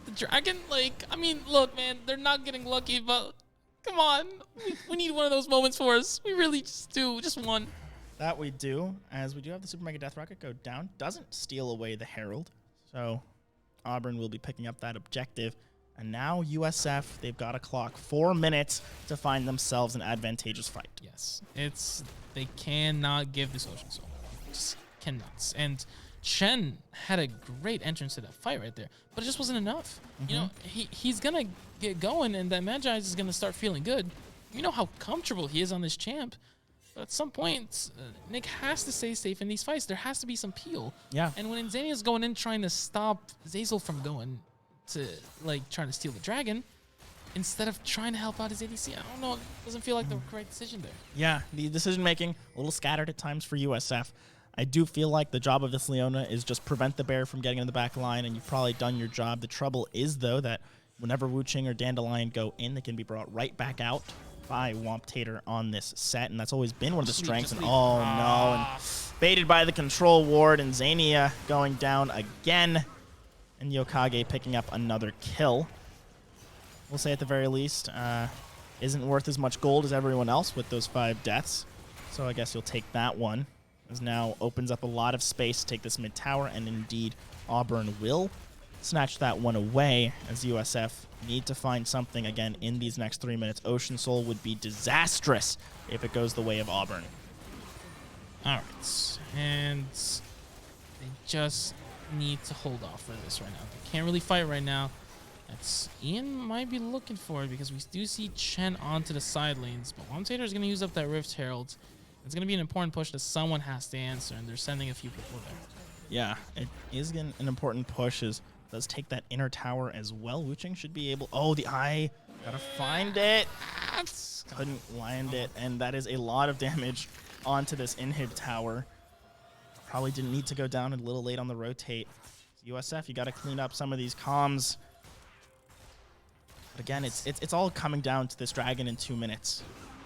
the dragon, like, I mean, look, man, they're not getting lucky, but come on. We need one of those moments for us. We really just do. Just one. That we do, as we do have the Super Mega Death Rocket go down. Doesn't steal away the Herald, so Auburn will be picking up that objective. And now USF, they've got a clock 4 minutes to find themselves an advantageous fight. Yes, they cannot give this Ocean Soul. Just cannot. And Chen had a great entrance to that fight right there, but it just wasn't enough. You know, he's gonna get going, and that Magi is gonna start feeling good. You know how comfortable he is on this champ, but at some point, Nick has to stay safe in these fights. There has to be some peel. Yeah. And when Inzania's going in trying to stop Zeyzal from going to, like, trying to steal the dragon, instead of trying to help out his ADC, I don't know, it doesn't feel like the correct decision there. Yeah, the decision making a little scattered at times for USF. I do feel like the job of this Leona is just prevent the bear from getting in the back line, and you've probably done your job. The trouble is, though, that whenever Wuching or Dandelion go in, they can be brought right back out by Womp Tater on this set, and that's always been one of the strengths. And oh no, and baited by the control ward, and Zania going down again, and Yokage picking up another kill. We'll say at the very least, isn't worth as much gold as everyone else with those 5 deaths, so I guess you'll take that one. As now opens up a lot of space to take this mid tower, and indeed Auburn will snatch that one away, as USF need to find something again in these next 3 minutes. Ocean Soul would be disastrous if it goes the way of Auburn. All right, and they just need to hold off for this right now. They can't really fight right now. That's Ian might be looking for it, because we do see Chen onto the side lanes, but Womtater is going to use up that Rift Herald. It's going to be an important push that someone has to answer, and they're sending a few people there. Yeah, it is an important push. Does take that inner tower as well. Wuching should be able... Oh, the eye. Gotta find it. Couldn't land it, and that is a lot of damage onto this inhib tower. Probably didn't need to go down, a little late on the rotate. USF, you gotta clean up some of these comms. But again, it's all coming down to this dragon in 2 minutes.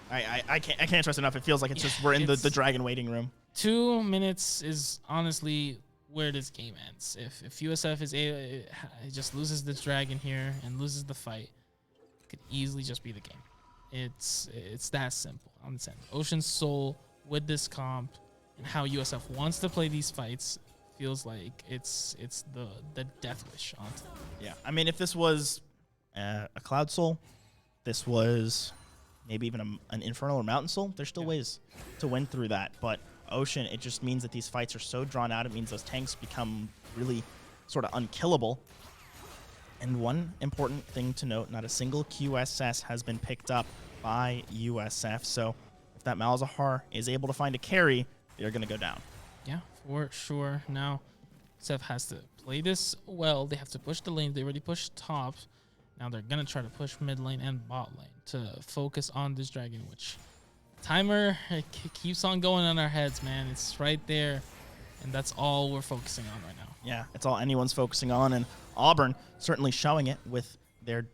I can't stress enough. It feels like it's just we're in the dragon waiting room. 2 minutes is honestly where this game ends. If USF is it just loses this dragon here and loses the fight, it could easily just be the game. It's that simple. I'm saying Ocean Soul with this comp and how USF wants to play these fights feels like it's the death wish onto them. Yeah, I mean, if this was a Cloud Soul, this was maybe even an Infernal or Mountain Soul, there's still ways to win through that. But Ocean, it just means that these fights are so drawn out. It means those tanks become really sort of unkillable. And one important thing to note, not a single QSS has been picked up by USF. So if that Malzahar is able to find a carry, they're going to go down. Yeah, For sure. Now, USF has to play this well. They have to push the lane. They already pushed top. Now they're going to try to push mid lane and bot lane to focus on this dragon, which timer keeps on going on our heads, man. It's right there, and that's all we're focusing on right now. Yeah, it's all anyone's focusing on, and Auburn certainly showing it with their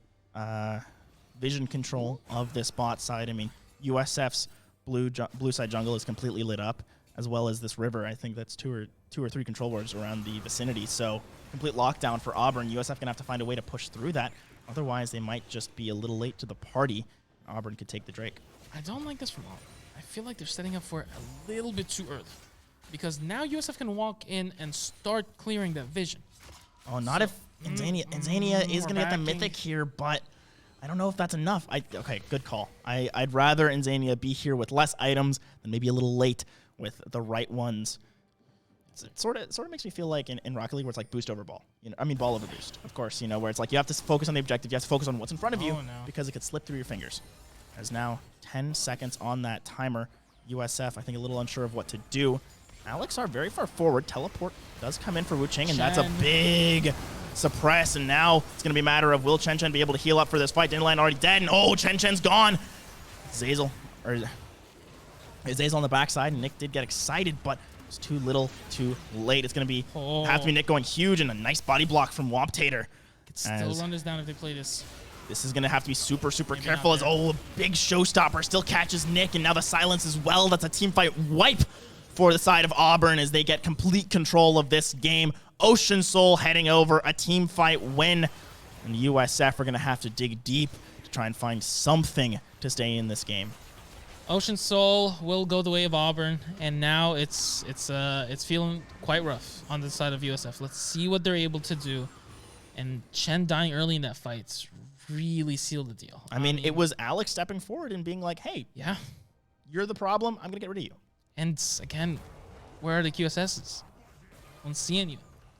vision control of this bot side. I mean, USF's blue side jungle is completely lit up, as well as this river. I think that's two or three control wards around the vicinity. So complete lockdown for Auburn. USF gonna have to find a way to push through that. Otherwise, they might just be a little late to the party. Auburn could take the Drake. I don't like this from Auburn. I feel like they're setting up for it a little bit too early, because now USF can walk in and start clearing that vision. Oh, not if Inzania is gonna get the mythic here, but I don't know if that's enough. Okay, good call. I'd rather Inzania be here with less items than maybe a little late with the right ones. It sort of makes me feel like in Rocket League where it's like boost over ball. Ball over boost. Of course, where it's like you have to focus on the objective. You have to focus on what's in front of you because it could slip through your fingers. As now 10 seconds on that timer. USF, I think, a little unsure of what to do. Alex are very far forward. Teleport does come in for Wu Ching, and that's a big suppress. And now it's going to be a matter of will Chen Chen be able to heal up for this fight? Dinnerland already dead, and oh, Chen Chen's gone. Zazel on the backside, and Nick did get excited, but it's too little, too late. It's going to be have to be Nick going huge, and a nice body block from Wamptator. Could still run this down if they play this. This is going to have to be super, super careful as, a big showstopper still catches Nick, and now the silence as well. That's a team fight wipe for the side of Auburn as they get complete control of this game. Ocean Soul heading over, a team fight win, and USF are going to have to dig deep to try and find something to stay in this game. Ocean Soul will go the way of Auburn, and now it's feeling quite rough on the side of USF. Let's see what they're able to do. And Chen dying early in that fight really sealed the deal. I mean, it was Alex stepping forward and being like, hey, yeah, you're the problem. I'm going to get rid of you. And again, where are the QSSs? I'm seeing you.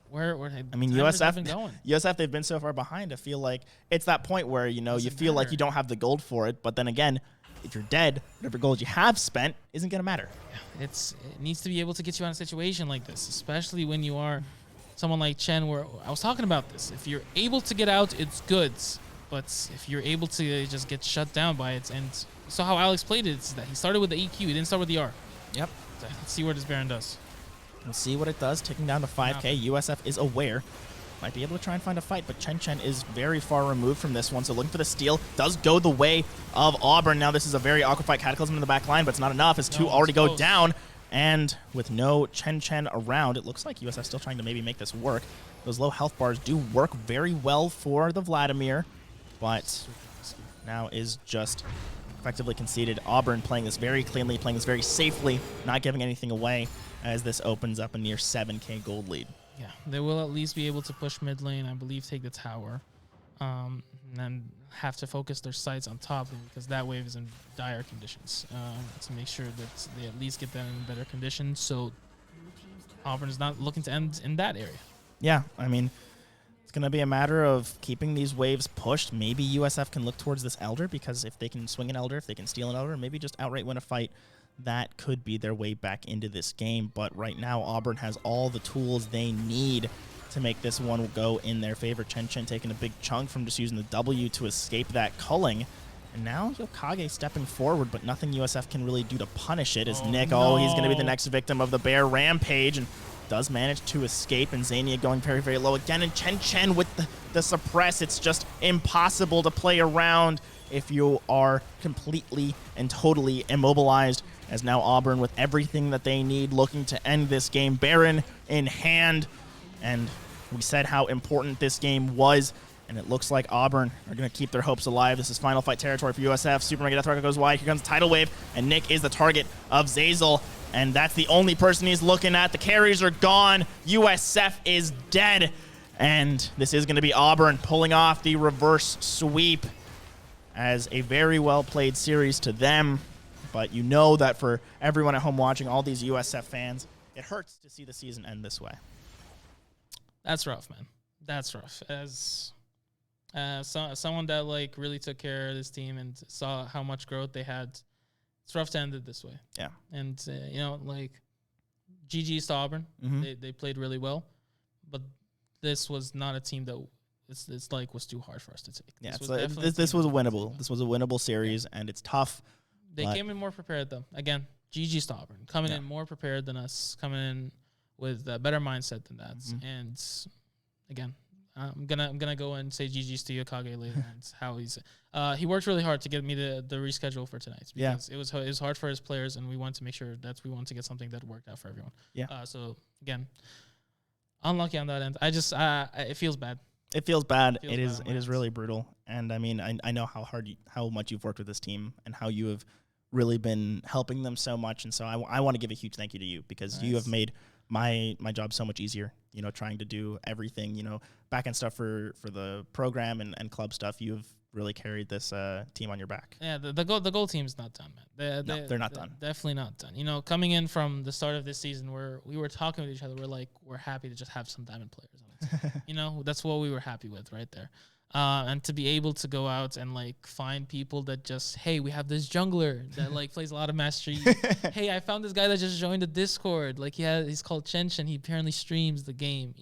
Where I mean, USF, they've been so far behind. I feel like it's that point where, you feel like you don't have the gold for it. But then again, if you're dead, whatever gold you have spent isn't going to matter. Yeah, it needs to be able to get you out of a situation like this, especially when you are someone like Chen, where I was talking about this. If you're able to get out, it's good. But if you're able to just get shut down by it, and you saw how Alex played it, it's that he started with the EQ, he didn't start with the R. Yep. So let's see what this Baron does. We'll see what it does, ticking down to 5K. USF is aware. Might be able to try and find a fight, but Chen Chen is very far removed from this one, so looking for the steal. Does go the way of Auburn. Now this is a very awkward fight. Cataclysm in the back line, but it's not enough as two already go down. And with no Chen Chen around, it looks like USF still trying to maybe make this work. Those low health bars do work very well for the Vladimir, but now is just effectively conceded. Auburn playing this very cleanly, playing this very safely, not giving anything away as this opens up a near 7K gold lead. Yeah, they will at least be able to push mid lane, I believe, take the tower, and then have to focus their sights on top because that wave is in dire conditions to make sure that they at least get that in better condition. So Auburn is not looking to end in that area. Yeah, I mean, it's going to be a matter of keeping these waves pushed. Maybe USF can look towards this Elder, because if they can swing an Elder, if they can steal an Elder, maybe just outright win a fight, that could be their way back into this game. But right now, Auburn has all the tools they need to make this one go in their favor. Chen Chen taking a big chunk from just using the W to escape that culling. And now Yokage stepping forward, but nothing USF can really do to punish it as Nick, he's going to be the next victim of the Bear Rampage, and does manage to escape. And Zania going very, very low again. And Chen Chen with the suppress. It's just impossible to play around if you are completely and totally immobilized, as now Auburn with everything that they need looking to end this game. Baron in hand. And we said how important this game was, and it looks like Auburn are going to keep their hopes alive. This is final fight territory for USF. Super Mega Death Rocket goes wide. Here comes the tidal wave, and Nick is the target of Zazel, and that's the only person he's looking at. The carries are gone. USF is dead, and this is going to be Auburn pulling off the reverse sweep as a very well-played series to them. But you know that for everyone at home watching, all these USF fans, it hurts to see the season end this way. That's rough, man. That's rough. As someone that really took care of this team and saw how much growth they had, it's rough to end it this way. Yeah. And GG's to Auburn. They played really well, but this was not a team that it's like was too hard for us to take. Yeah, this was winnable. This was a winnable series, and it's tough. They came in more prepared, though. Again, GG's to Auburn, coming in more prepared than us, coming in with a better mindset than that. And again, I'm gonna go and say GG's to Yokage later. And how he worked really hard to get me the reschedule for tonight because it was hard for his players, and we wanted to make sure that we wanted to get something that worked out for everyone. Yeah. So again, unlucky on that end. It feels bad. It feels bad. It is really brutal. And I mean, I know how much you've worked with this team and how you have really been helping them so much. And so I want to give a huge thank you to you because you have made my job so much easier, trying to do everything, back end stuff for the program and club stuff. You've really carried this team on your back. Yeah, the goal team's not done, man. They're not done. Definitely not done. Coming in from the start of this season, we were talking with each other. We're happy to just have some diamond players on the team. That's what we were happy with right there. And to be able to go out and find people that just, hey, we have this jungler that plays a lot of Master Yi. Hey, I found this guy that just joined the Discord. He's called Chen, he apparently streams the game.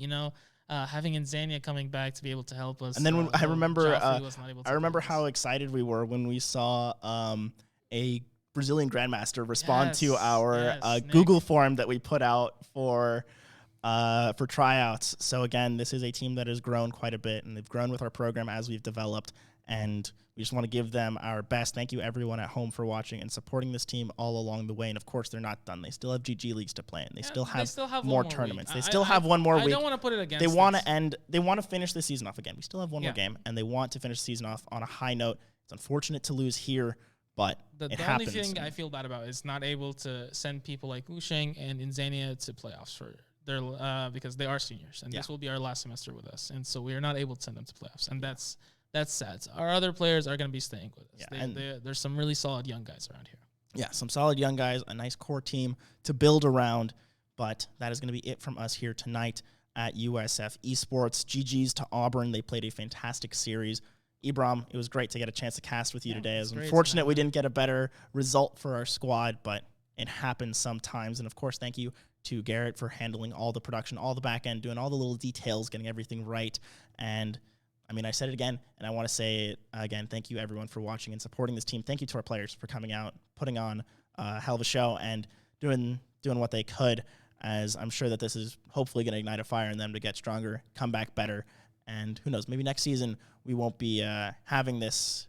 Having Inzania coming back to be able to help us. And then I remember how excited we were when we saw a Brazilian Grandmaster respond to our Google form that we put out for tryouts. So again, this is a team that has grown quite a bit, and they've grown with our program as we've developed, and we just want to give them our best. Thank you everyone at home for watching and supporting this team all along the way. And of course, they're not done. They still have GG leagues to play in. They still have more tournaments. They still have one more week. I don't want to put it against. They want to finish the season off again. We still have one more game, and they want to finish the season off on a high note. It's unfortunate to lose here, but it happens. The only thing I feel bad about is not able to send people like Wusheng and Inzania to playoffs for because they are seniors, and this will be our last semester with us, and so we are not able to send them to playoffs, and that's sad. Our other players are going to be staying with us. There's some really solid young guys around here. Yeah, some solid young guys, a nice core team to build around, but that is going to be it from us here tonight at USF Esports. GG's to Auburn. They played a fantastic series. Ibram, it was great to get a chance to cast with you today. It was unfortunate we didn't get a better result for our squad, but it happens sometimes. And, of course, thank you to Garrett for handling all the production, all the back end, doing all the little details, getting everything right. And, I mean, I said it again, and I want to say it again. Thank you, everyone, for watching and supporting this team. Thank you to our players for coming out, putting on a hell of a show, and doing what they could, as I'm sure that this is hopefully going to ignite a fire in them to get stronger, come back better. And who knows, maybe next season we won't be having this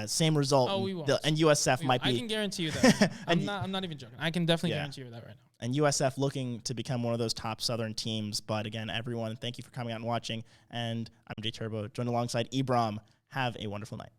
same result. Oh, we won't. And USF might be. I can guarantee you that. I'm not even joking. I can definitely guarantee you that right now. And USF looking to become one of those top Southern teams. But again, everyone, thank you for coming out and watching. And I'm J Turbo, joined alongside Ibram. Have a wonderful night.